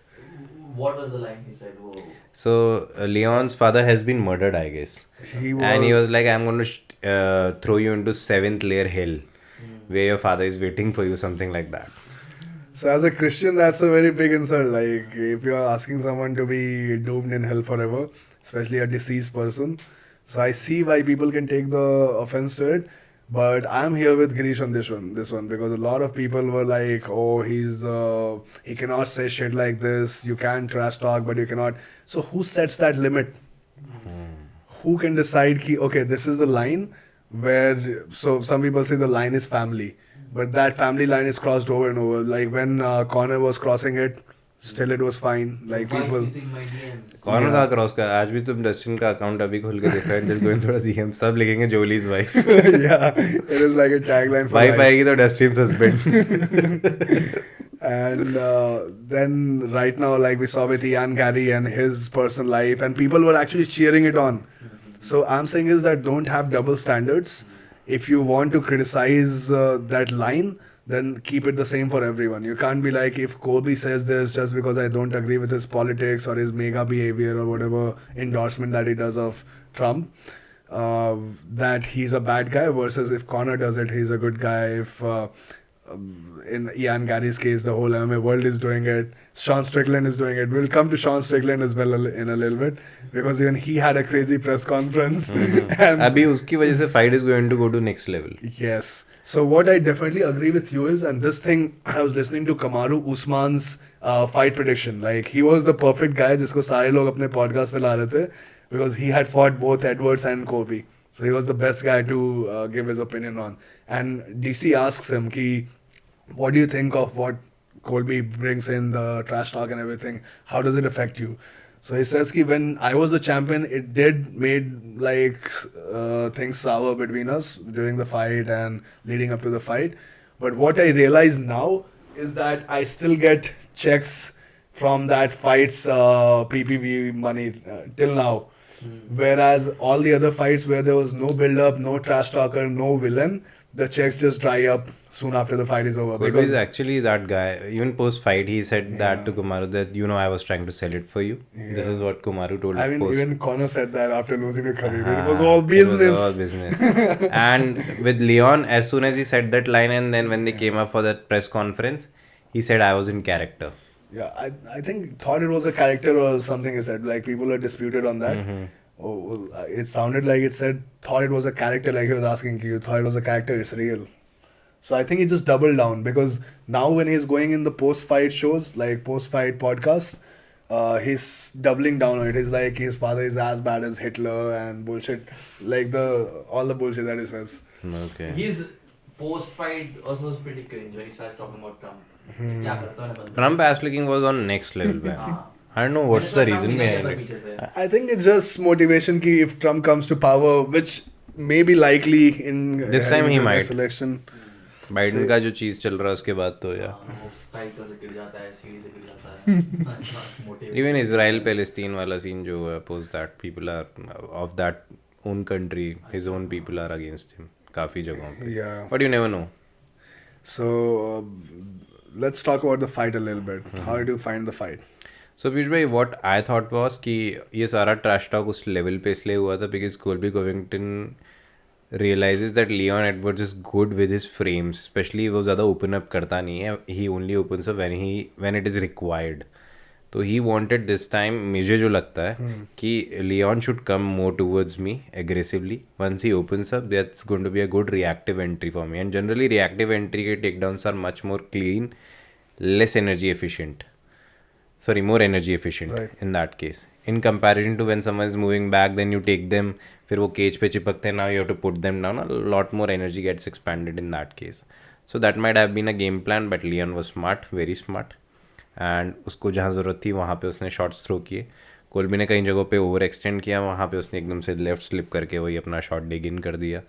What was the line he said? Whoa. So Leon's father has been murdered, I guess. And he was like, I'm going to throw you into 7th layer hell, where your father is waiting for you, something like that. So as a Christian, that's a very big insult. Like if you are asking someone to be doomed in hell forever, especially a deceased person. So I see why people can take the offense to it. But I'm here with Girish on this one because a lot of people were like, oh, he cannot say shit like this. You can trash talk, but you cannot. So who sets that limit? Who can decide ki, okay, this is the line where, so some people say the line is family, but that family line is crossed over and over. Like when Conor was crossing it, still it was fine. Like people. कौन का cross का आज भी तुम Dustin का account अभी खोल के देखा है जस्ट गोइंग थोड़ा डीएम सब लिखेंगे Jolie's wife Yeah, it is like a tagline for wife life. आएगी तो Dustin husband And then right now, like we saw with Ian Gary and his personal life, and people were actually cheering it on. So I'm saying is that don't have double standards. If you want to criticize that line, then keep it the same for everyone. You can't be like, if Colby says this just because I don't agree with his politics or his mega behavior or whatever endorsement that he does of Trump, that he's a bad guy, versus if Conor does it, he's a good guy. If in Ian Gary's case, the whole MMA world is doing it. Sean Strickland is doing it. We'll come to Sean Strickland as well in a little bit because even he had a crazy press conference. And अभी उसकी वजह से fight is going to go to next level. yes. So what I definitely agree with you is, and this thing, I was listening to Kamaru Usman's fight prediction. Like he was the perfect guy जिसको सारे लोग अपने podcast पे ला रहे थे because he had fought both Edwards and Colby. So he was the best guy to give his opinion on. And DC asks him, ki, what do you think of what Colby brings in, the trash talk and everything? How does it affect you? So he says, ki, when I was the champion, it did made like things sour between us during the fight and leading up to the fight. But what I realize now is that I still get checks from that fight's PPV money till now. Whereas all the other fights where there was no build-up, no trash talker, no villain, the checks just dry up soon after the fight is over. Colby is actually that guy. Even post-fight, he said that to Kumaru that, I was trying to sell it for you. Yeah. This is what Kumaru told I mean, post. even Conor said that after losing to Khabib. It was all business. It was all business. And with Leon, as soon as he said that line and then when they came up for that press conference, he said, I was in character. Yeah, I think thought it was a character or something he said. Like people are disputed on that. Oh, it sounded like it said, thought it was a character, like he was asking you, thought it was a character, it's real. So I think he just doubled down because now when he's going in the post-fight shows, like post-fight podcasts, he's doubling down on it. He's like, his father is as bad as Hitler and bullshit, like all the bullshit that he says. Okay. His post-fight also was pretty cringe when he starts talking about Trump. Trump ass licking was on next level, man. I don't know what's the reason behind it. I think it's just motivation ki if Trump comes to power, which may be likely in this time he might. Election. Biden का जो चीज चल रहा है उसके बाद तो या even Israel Palestine वाला scene जो है post that people are of that own country, his own people are against him काफी जगहों पे. Yeah. But you never know. So let's talk about the fight a little bit. How did you find the fight? So Peeyush bhai, what I thought was कि ये सारा trash talk उस level पे इसलिए हुआ था because Colby Covington realizes that Leon Edwards is good with his frames, especially वो ज़्यादा open up करता नहीं है. He only opens up when it is required. तो ही वांटेड दिस टाइम, मुझे जो लगता है कि Leon should come more towards me aggressively. Once he opens up, that's going to be a good reactive entry for me. And generally reactive entry के takedowns are much more clean, less energy efficient. Sorry, more energy efficient in that case. In comparison to when someone is moving back, then you take them, फिर वो cage पे चिपकते हैं, now you have to put them down. A lot more energy gets expanded in that case. So that might have been a game plan, but Leon was smart, very smart. And उसको जहाँ ज़रूरत थी वहाँ पे उसने shots throw किए. कोल्बी ने कई जगहों पे ओवर एक्सटेंड किया, वहाँ पे उसने एकदम से लेफ्ट स्लिप करके वही अपना शॉट डिग इन कर दिया.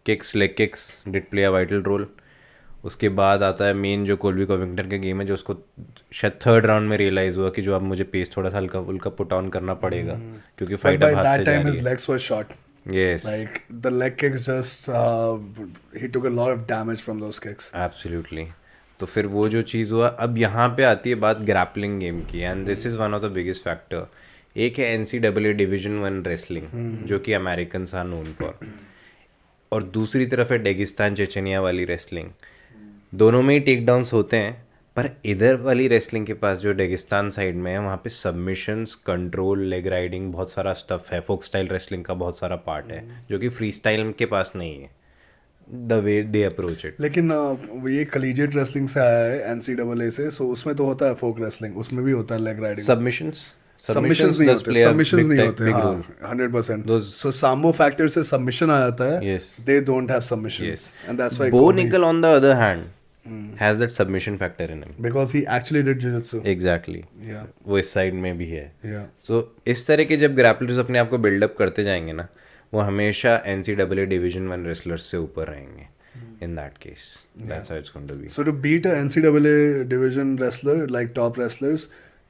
Kicks, leg kicks did play a vital role. उसके बाद आता है मेन जो कोल्बी कोविंगटन का गेम है, जो उसको शायद थर्ड राउंड में रियलाइज़ हुआ कि जो अब मुझे पेस थोड़ा सा हल्का फुल्का पुट ऑन करना पड़ेगा क्योंकि फाइट अब हाथ से जा रही है. legs were short. Yes. Like the leg kicks just he took a lot of damage from those kicks. Absolutely. तो फिर वो जो चीज़ हुआ, अब यहाँ पे आती है बात ग्रैपलिंग गेम की. And this is one of the biggest factor. एक है NCAA डिवीजन 1 रेसलिंग जो कि अमेरिकन आर नोन फॉर, और दूसरी तरफ है डेगिस्तान चेचनिया वाली रेसलिंग. दोनों में ही टेक डाउन्स होते हैं, पर इधर वाली रेसलिंग के पास जो डेगिस्तान साइड में है वहाँ पे सबमिशंस, कंट्रोल, लेग राइडिंग, बहुत सारा स्टफ है. फोक स्टाइल रेसलिंग का बहुत सारा पार्ट है जो कि फ्री स्टाइल के पास नहीं है, the way they approach it. लेकिन ये कलीजिएट रेसलिंग से आया है NCAA से, सो उसमें तो होता है फोक रेसलिंग, उसमें भी होता है लेग राइडिंग. सबमिशंस नहीं होते, हाँ, 100%. So sambo factor से submission आ जाता है. Yes. They don't have submissions. And that's why Bo Nickel on the other hand has that submission factor in him. Because he actually did jiu-jitsu. Exactly. Yeah. वो इस side में भी है. Yeah. So इस तरह के जब ग्रैपलर्स अपने आप को बिल्डअप करते जाएंगे ना, वो हमेशा NCAA डिवीजन 1 रेसलर्स से ऊपर रहेंगे. In that case, that's how it's going to be. So to beat a NCAA division wrestler, like top wrestlers,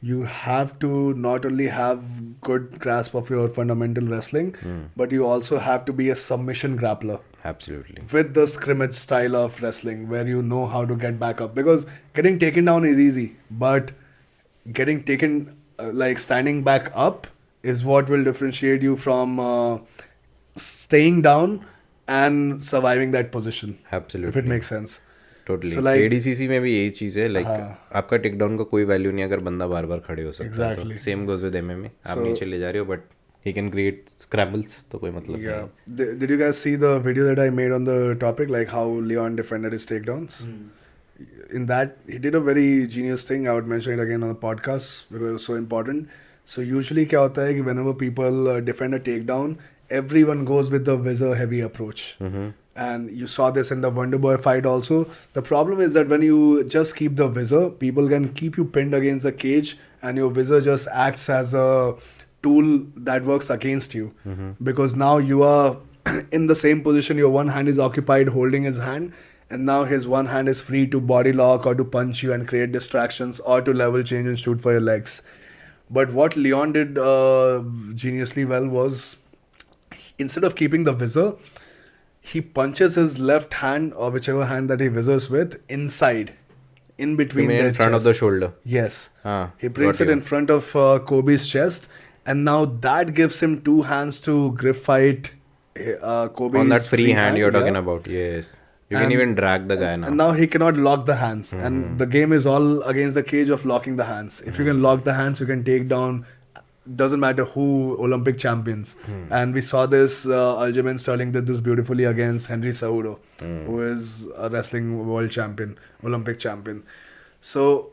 you have to not only have good grasp of your fundamental wrestling, but you also have to be a submission grappler. Absolutely. With the scrimmage style of wrestling, where you know how to get back up. Because getting taken down is easy, but getting taken, like standing back up, is what will differentiate you from staying down and surviving that position. Absolutely. If it makes sense. Totally. So like, ADCC में भी यही चीज़ है, आपका take down का कोई value नहीं अगर बंदा बार बार खड़े हो सकता है. Exactly. Same goes with MMA. आप नीचे ले जा रहे हो but he can create scrambles, तो कोई मतलब नहीं. Did you guys see the video that I made on the topic, like how Leon defended his takedowns? In that, he did a very genius thing. I would mention it again on the podcast because it was so important. So usually क्या होता है कि whenever people defend a takedown, everyone goes with the whizzer heavy approach. And you saw this in the Wonder Boy fight also. The problem is that when you just keep the whizzer, people can keep you pinned against the cage, and your whizzer just acts as a tool that works against you. Because now you are in the same position, your one hand is occupied holding his hand, and now his one hand is free to body lock or to punch you and create distractions or to level change and shoot for your legs. But what Leon did geniusly well was, instead of keeping the whizzer, he punches his left hand or whichever hand that he whizzers with inside, in between their in front chest. of the shoulder. Yes. Ah, he brings it in front of Kobe's chest, and now that gives him two hands to grip fight Kobe's on that free hand you're talking yeah. about. Yes. You can even drag the guy now. And now he cannot lock the hands. And the game is all against the cage of locking the hands. If you can lock the hands, you can take down, doesn't matter who, Olympic champions. And we saw this, Aljamain Sterling did this beautifully against Henry Cejudo, who is a wrestling world champion, Olympic champion. So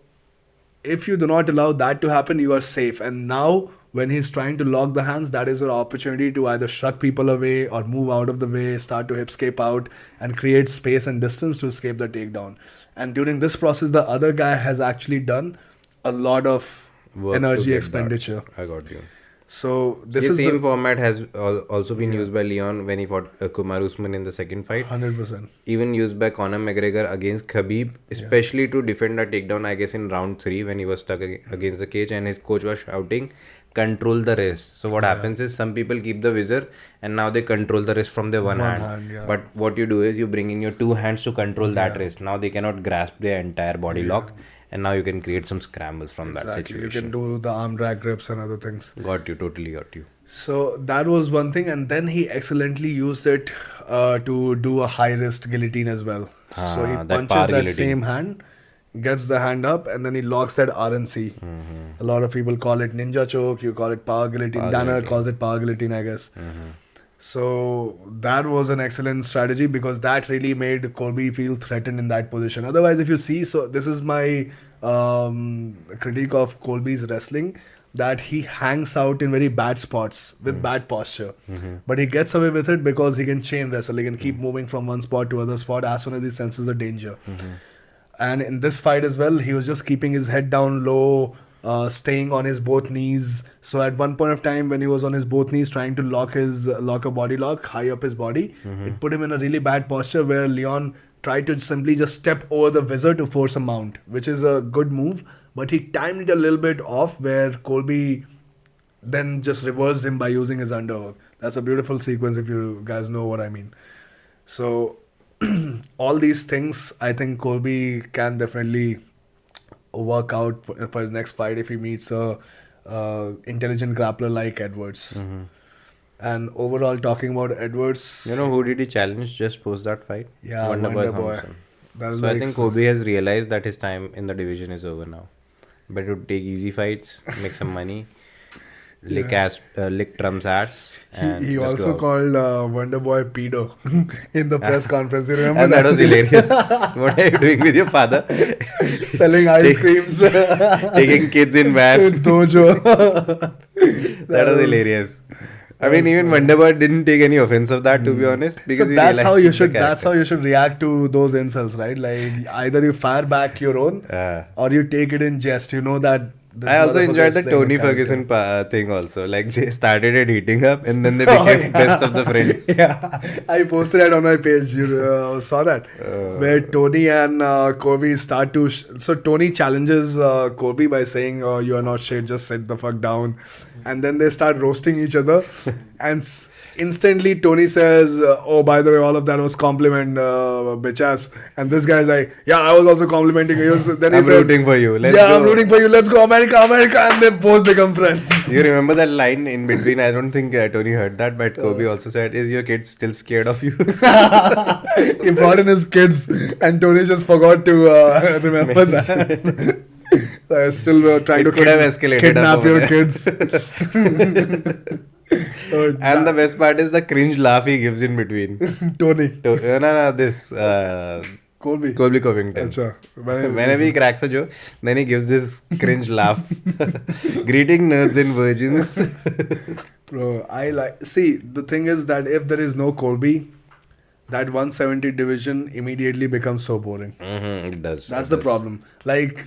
if you do not allow that to happen, you are safe. And now when he's trying to lock the hands, that is an opportunity to either shrug people away or move out of the way, start to hipscape out and create space and distance to escape the takedown. And during this process, the other guy has actually done a lot of Work energy expenditure. I got you. So this is same format has also been used by Leon when he fought Kumar Usman in the second fight. 100%. Even used by Conor McGregor against Khabib, especially to defend a takedown, I guess in round 3 when he was stuck against the cage and his coach was shouting, control the wrist. So what happens is some people keep the whizzer and now they control the wrist from their one hand. But what you do is you bring in your two hands to control that wrist. Now they cannot grasp their entire body lock. And now you can create some scrambles from that situation. You can do the arm drag grips and other things. Got you, totally got you. So that was one thing, and then he excellently used it to do a high wrist guillotine as well. So he punches that same hand gets the hand up, and then he locks that RNC. A lot of people call it ninja choke, you call it power guillotine. Dana calls it power guillotine, I guess. So that was an excellent strategy because that really made Colby feel threatened in that position. Otherwise, if you see, so this is my critique of Colby's wrestling, that he hangs out in very bad spots with bad posture. But he gets away with it because he can chain wrestle. He can keep moving from one spot to other spot as soon as he senses the danger. And in this fight as well, he was just keeping his head down low, staying on his both knees. So at one point of time when he was on his both knees trying to lock a body lock high up his body, it put him in a really bad posture where Leon tried to simply just step over the visor to force a mount, which is a good move, but he timed it a little bit off where Colby then just reversed him by using his underhook. That's a beautiful sequence if you guys know what I mean. So all these things, I think Colby can definitely work out for his next fight if he meets a intelligent grappler like Edwards. And overall, talking about Edwards, You know who did he challenge just post that fight? yeah, Wonder Wonder Boy Boy. Thompson. That is So I like- think Kobe has realized that his time in the division is over now. Better to take easy fights, make some money, lick Trump's ass, and he just also go out. called Wonder Boy pedo in the press conference. You remember And that was hilarious. What are you doing with your father? Selling ice creams, Taking kids in van. dojo. That was hilarious. I mean, even Wonder Boy didn't take any offense of that, to be honest, because So he that's how realized you the should. That's character. how you should react to those insults, right? Like either you fire back your own, or you take it in jest. You know that. this I also motherfucker enjoyed is the playing a Tony character. Ferguson thing also. Like, they started it heating up and then they became best of the friends. Yeah, I posted it on my page. You saw that, where Tony and Kobe start to. So Tony challenges Kobe by saying, "Oh, you are not shit. Just sit the fuck down," and then they start roasting each other, and instantly Tony says, "Oh, by the way, all of that was compliment, bitch ass." And this guy's like, "Yeah, I was also complimenting you." So then he I'm says, rooting for you. Let's "Yeah, go." I'm rooting for you. Let's go, America, America," and they both become friends. You remember that line in between? I don't think Tony heard that, but Kobe also said, "Is your kid still scared of you?" He brought in his kids, and Tony just forgot to remember that. So I still trying It to could have escalated kidnap up your over kids. And the best part is the cringe laugh he gives in between. Tony, No, this Colby. Colby Covington. अच्छा, Whenever he cracks a joke, then he gives this cringe laugh. Greeting nerds and virgins. Bro, I like. See, the thing is that if there is no Colby, that 170 division immediately becomes so boring. It does. That's the problem. Like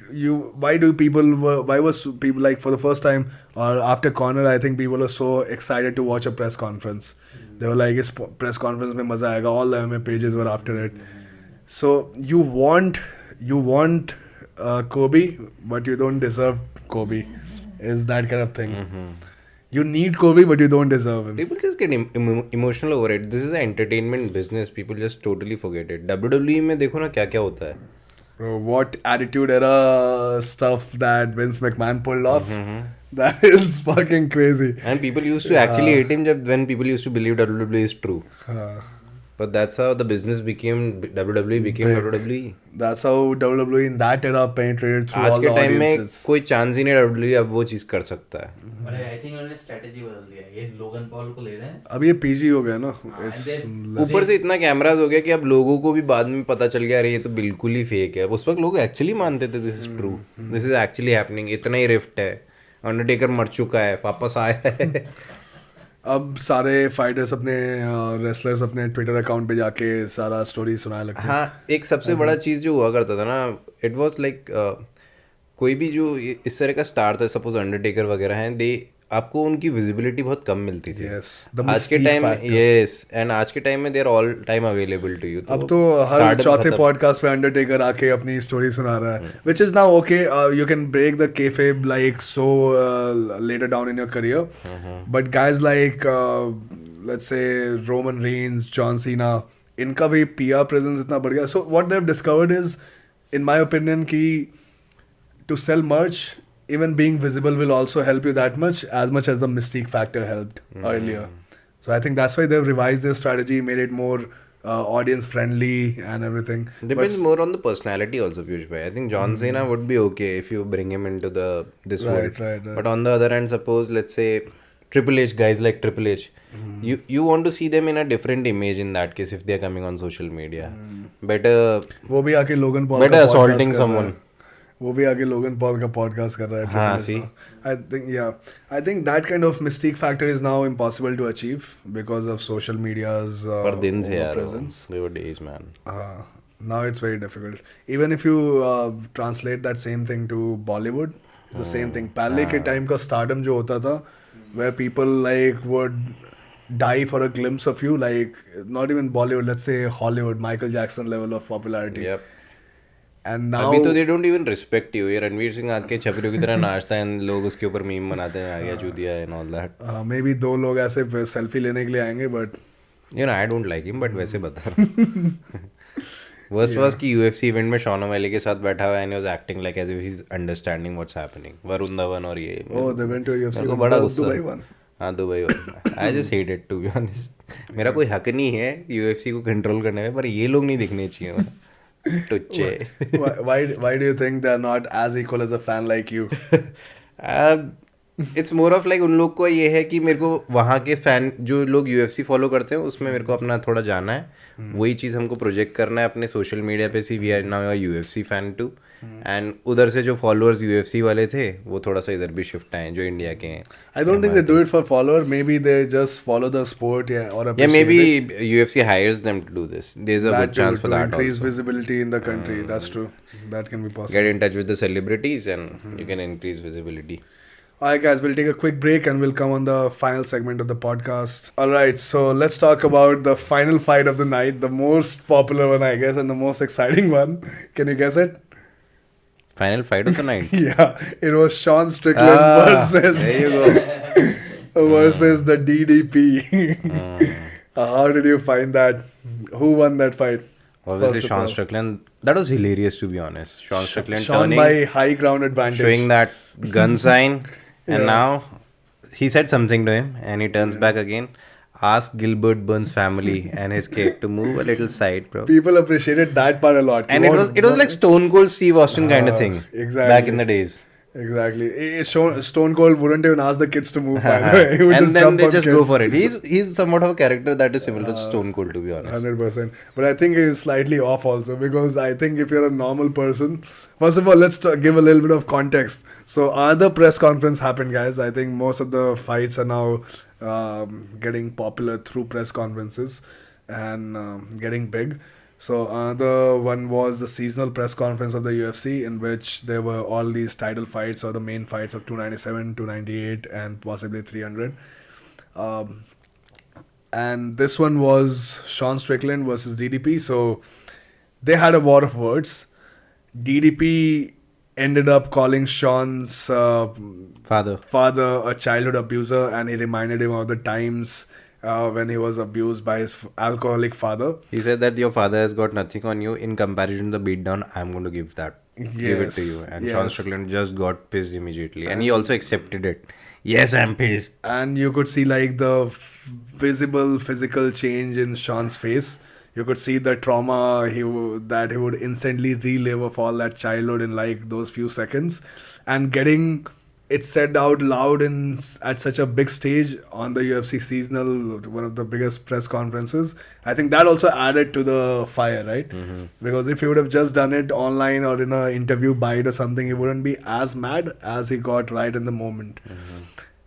why was people like for the first time or after Conor? I think people are so excited to watch a press conference. They were like, "Is press conference mein maza aayega." All the MMA pages were after it. So you want Kobe, but you don't deserve Kobe. Is that kind of thing? You need Kobe, but you don't deserve him. People just get emotional over it. This is an entertainment business. People just totally forget it. WWE में देखो ना क्या क्या होता है. Bro, what attitude era stuff that Vince McMahon pulled off. That is fucking crazy. And people used to actually hate him when people used to believe WWE is true. But that's how the business became, WWE became WWE. That's how WWE in that era penetrated through आज all के the time में audiences. कोई chance ही नहीं WWE अब वो चीज कर सकता है. अरे आई थिंक उन्होंने स्ट्रेटजी बदल दिया है. ये लोगन पॉल को ले रहे हैं. अब ये PG हो गया ना. हाँ, It's and less- ऊपर से इतना कैमराज हो गया कि अब लोगों को भी बाद में पता चल गया अरे ये तो बिल्कुल ही फेक है. उस वक्त लोग एक्चुअली मानते थे this is true, this is actually happening. इतना ही रिफ्ट है, अंडरटेकर मर चुका है, वापस आया है. अब सारे फाइटर्स अपने रेसलर्स अपने ट्विटर अकाउंट पे जाके सारा स्टोरी सुनाने लगते हैं. हाँ, एक सबसे बड़ा चीज़ जो हुआ करता था ना, इट वाज लाइक कोई भी जो इस तरह का स्टार था, सपोज अंडरटेकर वगैरह हैं, दे आपको उनकी विजिबिलिटी बहुत कम मिलती थी. Yes, the आज के mystique time factor. Yes, and आज के टाइम में they are all time available to you. अब तो हर चौथे पॉडकास्ट पे अंडरटेकर आके अपनी स्टोरी सुना रहा है, which is now okay. You can break the kayfabe like so later down in your career, but guys like let's say Roman Reigns, John Cena, इनका भी PR presence इतना बढ़ गया. So what they've discovered is, in my opinion, कि to sell merch, even being visible will also help you that much as the mystique factor helped earlier. So I think that's why they've revised their strategy, made it more audience friendly and everything. Depends But more on the personality also, Peeyush bhai. I think John Cena would be okay if you bring him into this world. Right. But on the other hand, suppose let's say Triple H, guys like Triple H, you want to see them in a different image in that case if they are coming on social media. Better वो भी आके Logan Paul better का assaulting podcast कर रहा someone. है. वो भी आके लोगन पॉल का पॉडकास्ट कर रहा है. हाँ, Triple H see? now. I think that kind of mystique factor is now impossible to achieve because of social media's पर दिन से यार presence. they were days, man. Now it's very difficult. Even if you translate that same thing to Bollywood, it's the same thing. पहले के time का stardom जो होता था, where people like would die for a glimpse of you, like not even Bollywood, let's say Hollywood, Michael Jackson level of popularity. Yep. And now अभी तो they don't even respect you. ये रणवीर सिंह आके छपरियों की तरह नाचता है and लोग उसके ऊपर मीम बनाते हैं, आ गया चूतिया and all that. maybe 2 लोग ऐसे सेल्फी लेने के लिए आएंगे, but You know, I don't like him, but वैसे बता रहा Worst was कि UFC event में शॉन ओमैली के साथ बैठा हुआ है and he was acting like as if he's understanding what's happening. Varun Dhawan और ये oh, they went to UFC. मेरे को बड़ा गुस्सा Dubai one. हाँ दुबई वाला. I just hate it to be honest. मेरा कोई हक नहीं है UFC को कंट्रोल करने में, पर ये लोग नहीं दिखने चाहिए. टुच्चे. Why do you think they're not as equal as a fan like you? It's more of like उन लोग को ये है कि मेरे को वहाँ के फैन जो लोग UFC फॉलो करते हैं उसमें मेरे को अपना थोड़ा जाना है. वही चीज़ हमको प्रोजेक्ट करना है अपने सोशल मीडिया पे. See we are now UFC fan too. And उधर से जो फॉलोअर्स UFC वाले थे वो थोड़ा सा इधर भी शिफ्ट आए जो इंडिया के हैं. I don't think they do it for follower. Maybe they just follow the sport, or Yeah, appreciate maybe it. UFC hires them to do this. There's a good chance for to that increase also. visibility in the country. That's true. That can be possible. Get in touch with the celebrities and you can increase visibility. Alright guys, we'll take a quick break and we'll come on the final segment of the podcast. Alright, so let's talk about the final fight of the night, the most popular one I guess and the most exciting one. Can you guess it? Final fight of the night. Yeah, it was Sean Strickland versus There you go. versus the DDP. How did you find that? Who won that fight? Obviously First of Sean all. Strickland. That was hilarious to be honest. Sean Strickland Sean turning, by high ground advantage. showing that gun sign, and Yeah. now he said something to him, and he turns back again. Ask Gilbert Burns' family and his kid to move a little side, bro. People appreciated that part a lot. And it was like Stone Cold Steve Austin kind of thing. Exactly. Back in the days. Exactly. Stone Cold wouldn't even ask the kids to move, by the way. He would And just then jump they on just kids. go for it. He's somewhat of a character that is similar to Stone Cold, to be honest. 100%. But I think he's slightly off also because I think if you're a normal person, first of all, let's give a little bit of context. So, another press conference happened, guys. I think most of the fights are now getting popular through press conferences and getting big. So, another one was the seasonal press conference of the UFC in which there were all these title fights or the main fights of 297, 298, and possibly 300. And this one was Sean Strickland versus DDP. So they had a war of words. DDP ended up calling Sean's father a childhood abuser, and he reminded him of the times when he was abused by his alcoholic father. He said that your father has got nothing on you. In comparison to the beatdown, I'm going to give that. Give it to you. And Sean Strickland just got pissed immediately. And he also accepted it. Yes, I'm pissed. And you could see like the visible physical change in Sean's face. You could see the trauma that he would instantly relive of all that childhood in like those few seconds. And getting it said out loud at such a big stage on the UFC seasonal, one of the biggest press conferences. I think that also added to the fire, right? Because if he would have just done it online or in an interview bite or something, he wouldn't be as mad as he got right in the moment.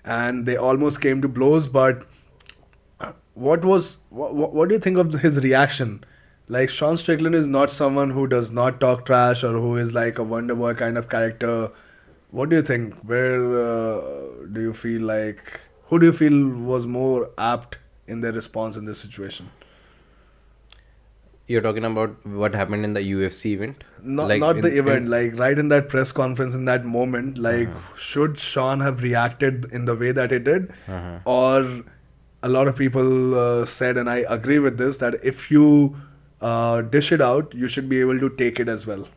And they almost came to blows, but what do you think of his reaction? Like, Sean Strickland is not someone who does not talk trash or who is like a Wonder Boy kind of character. What do you think? Where do you feel like... Who do you feel was more apt in their response in this situation? You're talking about what happened in the UFC event? Not the event. Like, right in that press conference in that moment. Like, should Sean have reacted in the way that he did? Or a lot of people said, and I agree with this, that if you dish it out, you should be able to take it as well.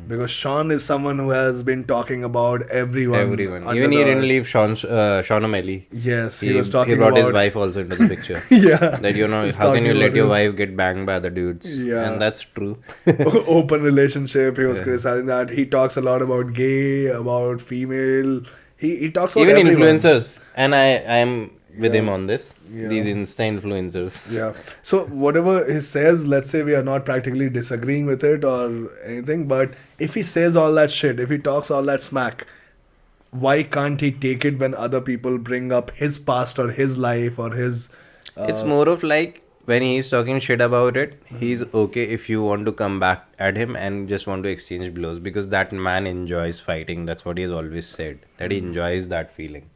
Because Sean is someone who has been talking about everyone. Everyone. under Even he the- didn't leave Sean O'Malley. Yes, he was talking He brought his about- wife also into the picture. Yeah. That, you know, He's how can you talking let about your his wife get banged by other dudes? Yeah. And that's true. open relationship. He was criticizing that. He talks a lot about gay, about female. He talks about Even everyone. influencers. And I am with him on this. Yeah. These Insta influencers. Yeah. So whatever he says, let's say we are not practically disagreeing with it or anything, but if he says all that shit, if he talks all that smack, why can't he take it when other people bring up his past or his life or his... It's more of like when he's talking shit about it, he's okay if you want to come back at him and just want to exchange blows, because that man enjoys fighting. That's what he has always said, that he enjoys that feeling.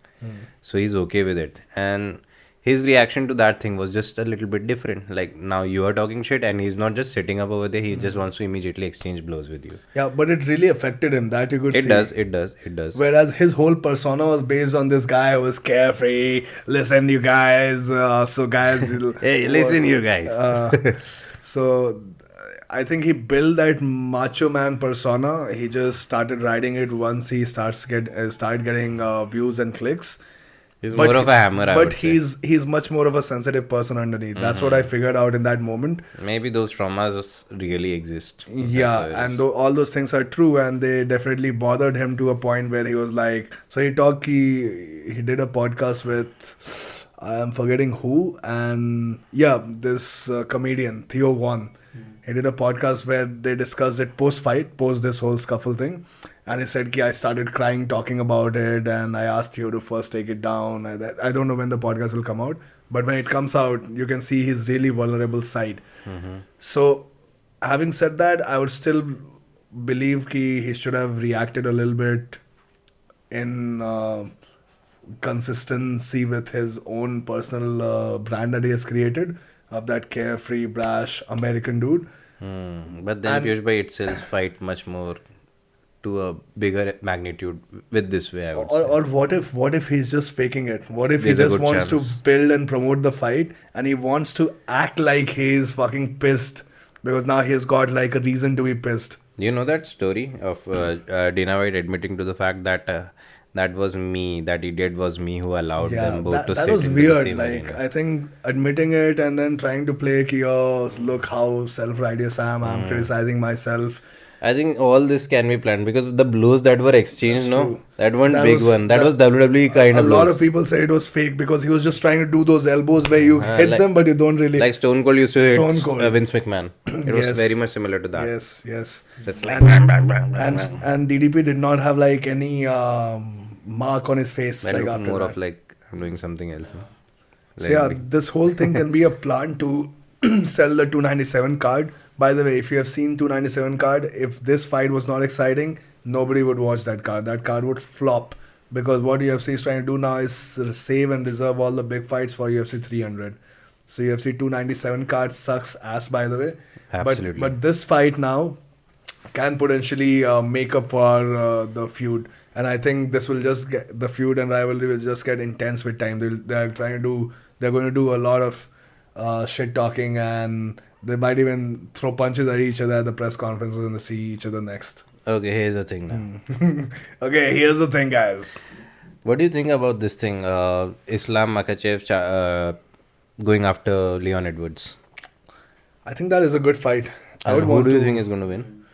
So he's okay with it. And his reaction to that thing was just a little bit different. Like, now you are talking shit and he's not just sitting up over there, he just wants to immediately exchange blows with you. Yeah, but it really affected him, that you could see. It does. Whereas his whole persona was based on this guy who was carefree. Listen, you guys. So guys... Hey, listen, you guys. So I think he built that macho man persona. He just started riding it once he started getting views and clicks. He's more of a hammer, I But would say. he's much more of a sensitive person underneath. That's what I figured out in that moment. Maybe those traumas really exist. Yeah, and all those things are true, and they definitely bothered him to a point where he was like, so he did a podcast with, I am forgetting who, and yeah, this comedian Theo Von. He did a podcast where they discussed it post this whole scuffle thing, and he said I started crying talking about it, and I asked Theo to first take it down. I don't know when the podcast will come out, but when it comes out, you can see his really vulnerable side. So, having said that, I would still believe he should have reacted a little bit in consistency with his own personal brand that he has created of that carefree, brash American dude. But then Peeyush bhai itself fight much more to a bigger magnitude with this way, I would say. Or what if he's just faking it? What if There's he a just good wants chance. to build and promote the fight and he wants to act like he's fucking pissed because now he's got like a reason to be pissed. You know that story of Dana White admitting to the fact that that was me, that idiot was me who allowed them both to that sit was in the weird. same Like, arena. I think admitting it and then trying to play ki, oh, look how self-righteous I am. I'm criticizing myself. I think all this can be planned because the blows that were exchanged, That's true. that weren't That big was- one. That was that- WWE kind A of lot blows. of people say it was fake because he was just trying to do those elbows where you hit like- them but you don't really. Like Stone Cold used to hit Stone Cold. Vince McMahon. It was Yes. very much similar to that. Yes. That's like And DDP did not have like any mark on his face that like looked after more that. of like I'm doing something else. No? So yeah, this whole thing can be a plan to sell the 297 card. By the way, if you have seen 297 card, if this fight was not exciting, nobody would watch that card. That card would flop because what UFC is trying to do now is save and reserve all the big fights for UFC 300. So UFC 297 card sucks ass, by the way. Absolutely. But this fight now can potentially make up for the feud. And I think this will just get, the feud and rivalry will just get intense with time. They're going to do a lot of shit talking, and they might even throw punches at each other at the press conferences when they see each other next. Okay, here's the thing now. Okay, here's the thing, guys. What do you think about this thing? Islam Makhachev going after Leon Edwards. I think that is a good fight. Who do you think is going to win?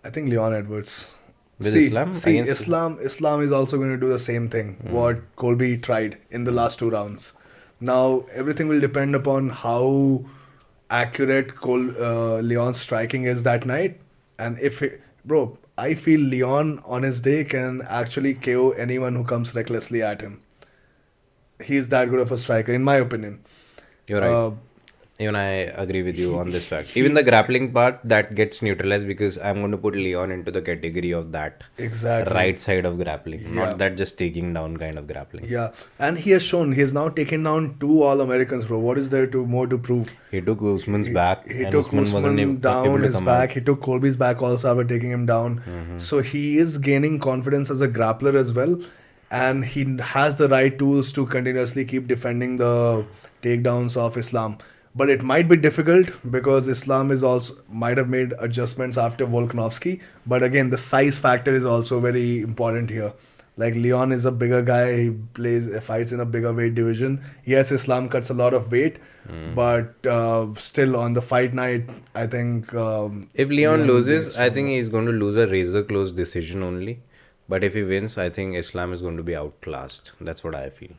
I think Leon Edwards. With Islam? See, Against- Islam is also going to do the same thing. What Colby tried in the last 2 rounds. Now everything will depend upon how accurate Leon's striking is that night, and I feel Leon on his day can actually KO anyone who comes recklessly at him. He's that good of a striker, in my opinion. You're right. Even I agree with you on this fact. Even the grappling part, that gets neutralized because I'm going to put Leon into the category of that Exactly. right side of grappling, Yeah. not that just taking down kind of grappling. Yeah, and he has shown he has now taken down 2 All-Americans, bro. What is there more to prove? He took Usman's back, He and took Usman wasn't Usman able down to his come back. out. He took Colby's back also after taking him down. So he is gaining confidence as a grappler as well, and he has the right tools to continuously keep defending the takedowns of Islam. but it might be difficult because Islam is also might have made adjustments after Volkanovski. But again, the size factor is also very important here. Like Leon is a bigger guy, he fights in a bigger weight division. Yes, Islam cuts a lot of weight, but still on the fight night, I think If Leon will be loses, I think stronger. he's going to lose a razor close decision only. But if he wins, I think Islam is going to be outclassed. That's what I feel.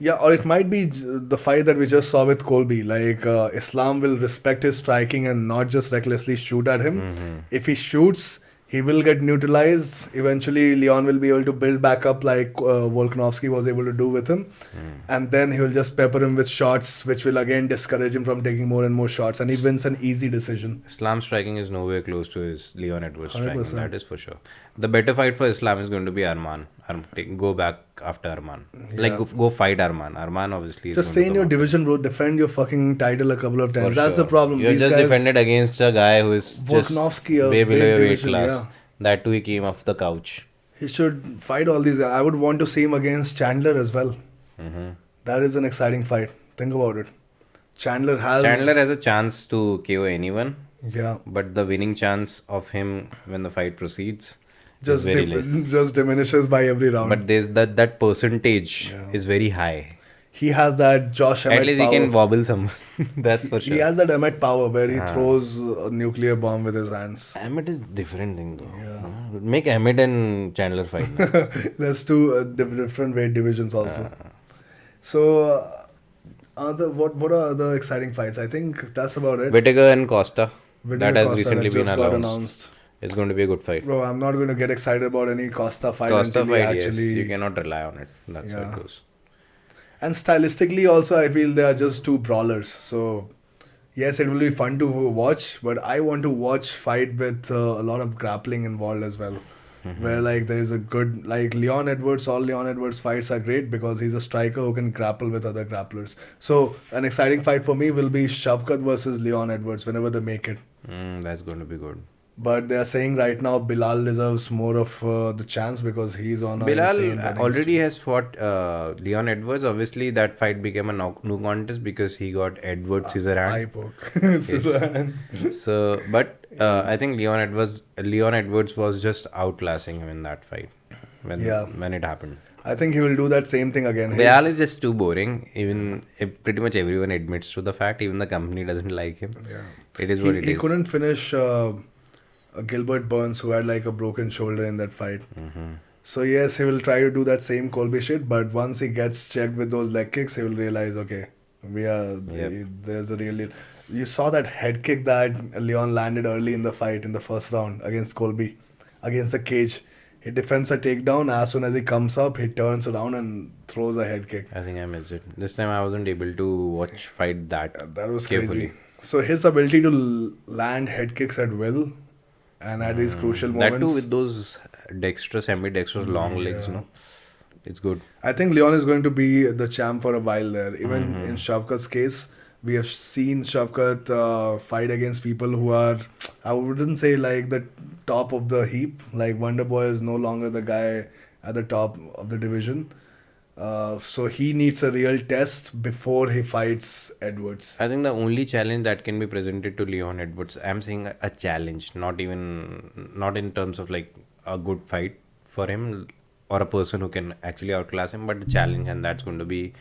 Yeah, or it might be the fight that we just saw with Colby. Like Islam will respect his striking and not just recklessly shoot at him. If he shoots, he will get neutralized. Eventually, Leon will be able to build back up like Volkanovski was able to do with him. And then he will just pepper him with shots, which will again discourage him from taking more and more shots. And he wins an easy decision. Islam striking is nowhere close to his Leon Edwards striking. 100%. That is for sure. The better fight for Islam is going to be Arman. Go back after Arman. Like go fight Arman. Arman obviously is Just going stay to in your come out. division, bro. Defend your fucking title a couple of times. For That's sure. the problem. You're These just guys, defended against a guy who is just Volkanovski, a way below weight your weight division, class. yeah. That too he came off the couch. He should fight all these guys. I would want to see him against Chandler as well. That is an exciting fight. Think about it. Chandler has Chandler has a chance to KO anyone, yeah, but the winning chance of him when the fight proceeds just is very less. just diminishes by every round. But there's that percentage Yeah. is very high. he has that Josh Emmett At least power. he can wobble someone. That's for sure. He has that Emmett power where he throws a nuclear bomb with his hands. Emmett is different thing though. Make Emmett and Chandler fight. There's two different weight divisions also. So, what are other exciting fights? I think that's about it. Whittaker and Costa. Whittaker That has Costa recently been just got announced. It's going to be a good fight. Bro, I'm not going to get excited about any Costa fight Costa until he fight, actually. yes. You cannot rely on it. That's how Yeah. it goes. And stylistically, also, I feel they are just two brawlers. So, yes, it will be fun to watch, but I want to watch fight with a lot of grappling involved as well. Where like there is a good like Leon Edwards, all Leon Edwards fights are great because he's a striker who can grapple with other grapplers. So an exciting fight for me will be Shavkat versus Leon Edwards whenever they make it. That's going to be good. But they are saying right now Bilal deserves more of the chance because he's on a Bilal insane winning already streak. has fought Leon Edwards. Obviously, that fight became a no contest because he got Edwards scissor Eye hand. poke. Scissor hand. So, but I think Leon Edwards was just outclassing him in that fight when it happened. I think he will do that same thing again. Bilal is just too boring. Even if pretty much everyone admits to the fact. Even the company doesn't like him. Yeah. It is what it He is. couldn't finish Gilbert Burns, who had like a broken shoulder in that fight. So yes, he will try to do that same Colby shit, but once he gets checked with those leg kicks, he will realize, okay, there's a real deal. You saw that head kick that Leon landed early in the fight in the first round against Colby, against the cage. He defends a takedown. As soon as he comes up, he turns around and throws a head kick. I think I missed it. This time I wasn't able to watch fight that That was carefully. crazy. So his ability to land head kicks at will and at these crucial moments. That too with those dexterous, ambidextrous long legs, you know. It's good. I think Leon is going to be the champ for a while there. Even in Shavkat's case, we have seen Shavkat fight against people who are, I wouldn't say like the top of the heap. Like Wonder Boy is no longer the guy at the top of the division. So he needs a real test before he fights Edwards. I think the only challenge that can be presented to Leon Edwards, I'm saying a challenge, not in terms of like a good fight for him or a person who can actually outclass him, but a challenge, and that's going to be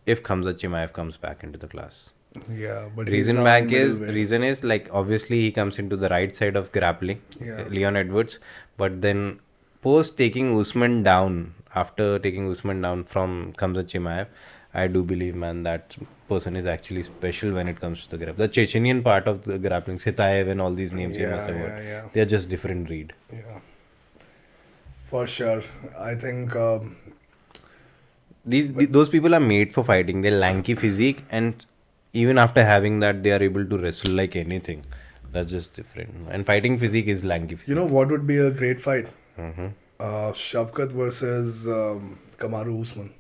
if Khamzat Chimaev comes back into the class. Yeah, but Reason is like obviously he comes into the right side of grappling, Leon Edwards, but then post taking Usman down, after taking Usman down from Khamzat Chimaev, I do believe, man, that person is actually special when it comes to the grappling. The Chechenian part of the grappling, Sitaev and all these names you must have heard, they are just different breed. Yeah, for sure. I think Those people are made for fighting. They're lanky physique, and even after having that, they are able to wrestle like anything. That's just different. And fighting physique is lanky physique. you know what would be a great fight? Shavkat versus Kamaru Usman.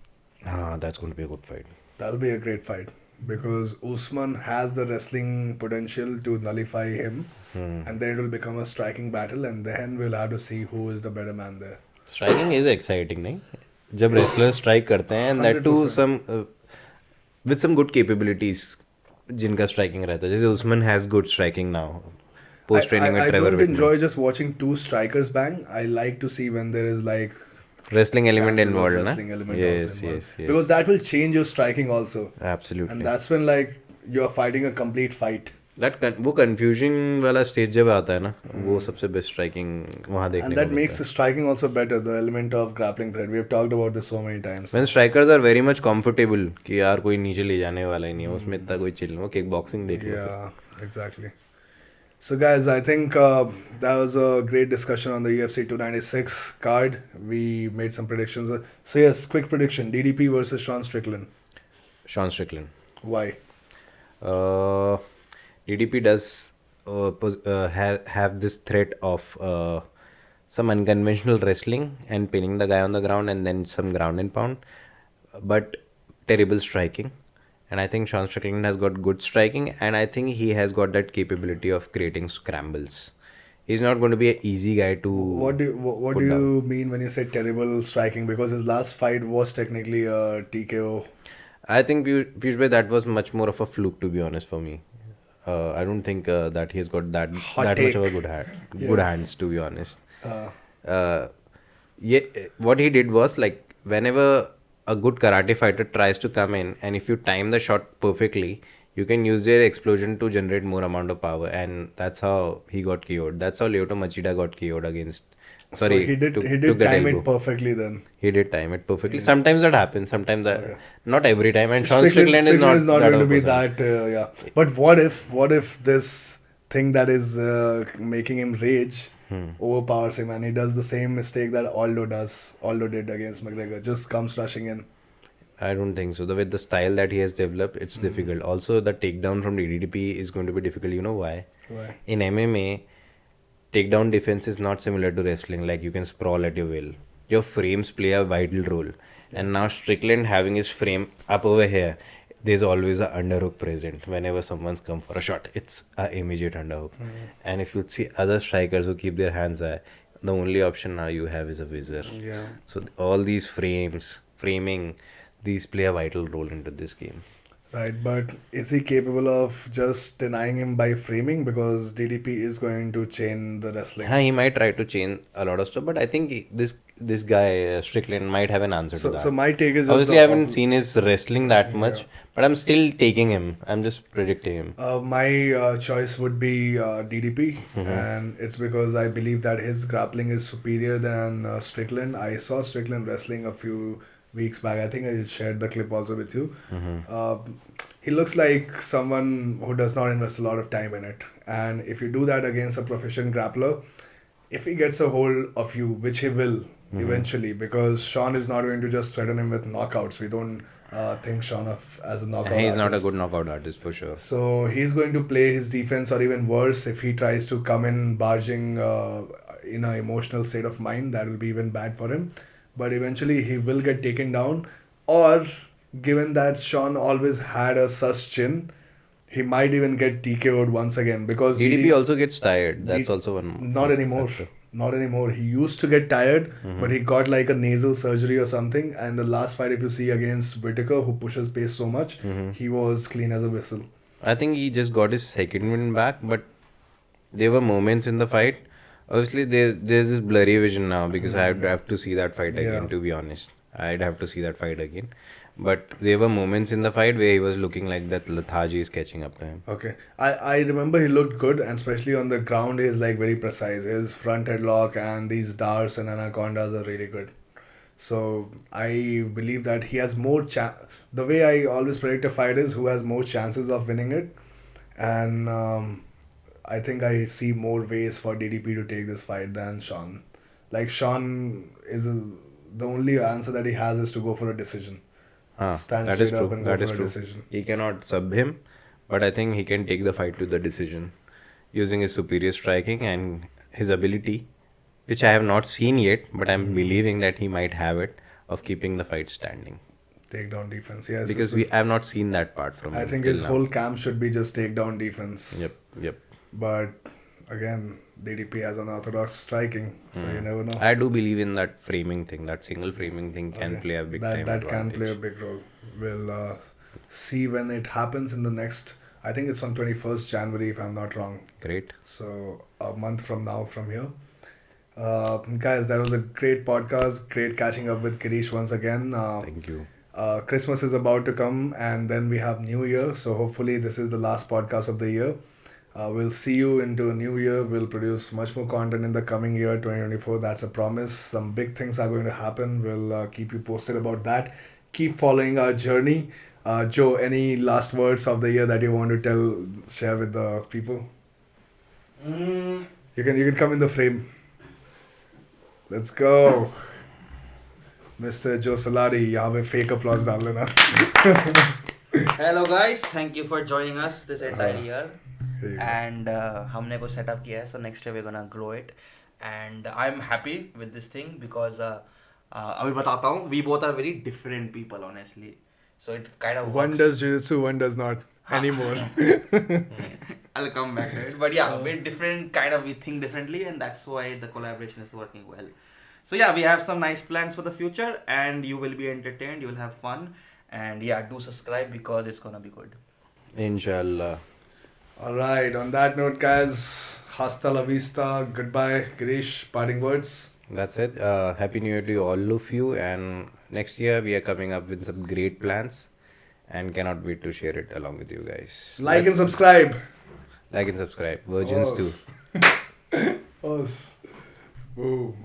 That's going to be a good fight. That'll be a great fight because Usman has the wrestling potential to nullify him, and then it will become a striking battle, and then we'll have to see who is the better man there. Striking is exciting, नहीं? जब wrestlers strike करते हैं, and that too 100%. with some good capabilities. जिनका striking रहता है, जैसे Usman has good striking now. Post training with I Trevor don't Whitman. enjoy just watching two strikers bang. I like to see when there is like Wrestling element chances of involved, na? wrestling element Yes, also involved. yes, yes. Because that will change your striking also. Absolutely. And that's when like you're fighting a complete fight. वो confusion वाला stage जब आता है ना, वो सबसे best striking वहाँ देखने And को that मिलता makes है. the striking also better, the element of grappling threat. We have talked about this so many times. When strikers are very much comfortable कि यार कोई नीचे ले जाने वाला ही नहीं है, उसमें इतना कोई chill, वो kickboxing देख लो. Yeah, exactly. So guys, I think that was a great discussion on the UFC 296 card. We made some predictions. So yes, quick prediction: DDP versus Sean Strickland. Sean Strickland. Why? DDP does have this threat of some unconventional wrestling and pinning the guy on the ground and then some ground and pound, but terrible striking. And I think Sean Strickland has got good striking, and I think he has got that capability of creating scrambles. He's not going to be an easy guy to. What do you mean when you say terrible striking? Because his last fight was technically a TKO. I think Peeyush bhai, that was much more of a fluke, to be honest, for me. I don't think that he's got that much of a good hands, to be honest. What he did was, like, whenever a good karate fighter tries to come in, and if you time the shot perfectly, you can use their explosion to generate more amount of power, and that's how he got KO'd. That's how Lyoto Machida got KO'd against. Sorry, so he did took time elbow. it perfectly then. He did time it perfectly. Yes. Sometimes that happens. Sometimes Okay. not every time. And Sean Strickland is not going to be person. that. Yeah. But what if this thing that is making him rage overpowers him, and he does the same mistake that Aldo did against McGregor, just comes rushing in. I don't think so. With the style that he has developed, it's difficult. Also, the takedown from DDP is going to be difficult. You know why? Why? In MMA, takedown defense is not similar to wrestling. Like, you can sprawl at your will. Your frames play a vital role. And now Strickland having his frame up over here, there's always an underhook present. Whenever someone's come for a shot, it's an immediate underhook. And if you see other strikers who keep their hands high, the only option now you have is a whizzer. Yeah. So all these framing, these play a vital role into this game. Right, but is he capable of just denying him by framing? Because DDP is going to chain the wrestling. He might try to chain a lot of stuff, but I think this guy Strickland might have an answer to that. So my take is obviously I haven't seen his wrestling that much, but I'm still taking him. I'm just predicting him. My choice would be DDP, and it's because I believe that his grappling is superior than Strickland. I saw Strickland wrestling a few weeks back. I think I shared the clip also with you. He looks like someone who does not invest a lot of time in it. And if you do that against a proficient grappler, if he gets a hold of you, which he will eventually, because Sean is not going to just threaten him with knockouts. We don't think Sean as a knockout He's artist. not a good knockout artist for sure. So he's going to play his defense, or even worse, if he tries to come in barging in an emotional state of mind, that will be even bad for him. But eventually he will get taken down, or given that Sean always had a sus chin, he might even get TKO'd once again, because DDP also gets tired. That's also one. Not anymore. Not anymore. He used to get tired, but he got like a nasal surgery or something. And the last fight, if you see against Whitaker, who pushes pace so much, he was clean as a whistle. I think he just got his second win back, but there were moments in the fight. Obviously, there's this blurry vision now because I have to see that fight again, to be honest. I'd have to see that fight again. But there were moments in the fight where he was looking like that lethargy is catching up to him. Okay. I remember he looked good, and especially on the ground, he is like very precise. His front headlock and these darts and anacondas are really good. So I believe that he has more the way I always predict a fight is who has more chances of winning it. And I think I see more ways for DDP to take this fight than Sean. Like, Sean is the only answer that he has is to go for a decision. Stand that straight is true. up and That go is for a true. decision. He cannot sub him, but I think he can take the fight to the decision using his superior striking and his ability, which I have not seen yet, but I'm believing that he might have it, of keeping the fight standing. Takedown defense, yes. Because I have not seen that part from him. I think till his now. whole camp should be just takedown defense. Yep. But again, DDP has unorthodox striking, so you never know. I do believe in that framing thing. That single framing thing can play a big time That can advantage. play a big role. We'll see when it happens in the next I think it's on 21st January if I'm not wrong. Great. So a month from now from here. Guys, that was a great podcast. Great catching up with Girish once again. Thank you. Christmas is about to come and then we have New Year. So hopefully this is the last podcast of the year. We'll see you into a new year. We'll produce much more content in the coming year, 2024. That's a promise. Some big things are going to happen. We'll keep you posted about that. Keep following our journey. Joe, any last words of the year that you want to share with the people? You can come in the frame. Let's go. Mr. Joe Salari, यहाँ पे fake applause डाल लेना. Hello guys, thank you for joining us this entire year. Here you go. And हमने कुछ setup किया है, so next year we're gonna grow it. And I'm happy with this thing because अभी बताता हूँ, we both are very different people honestly. So it kind of One works. does jiu-jitsu, one does not anymore. I'll come back to it. But yeah, we're different, kind of we think differently, and that's why the collaboration is working well. So yeah, we have some nice plans for the future, and you will be entertained, you will have fun, and yeah, do subscribe because it's gonna be good. Inshallah. Alright, on that note, guys, hasta la vista, goodbye. Girish, parting words. That's it. Happy New Year to all of you. And next year we are coming up with some great plans and cannot wait to share it along with you guys. Like and subscribe. Like and subscribe. Virgins too. Us. Boom.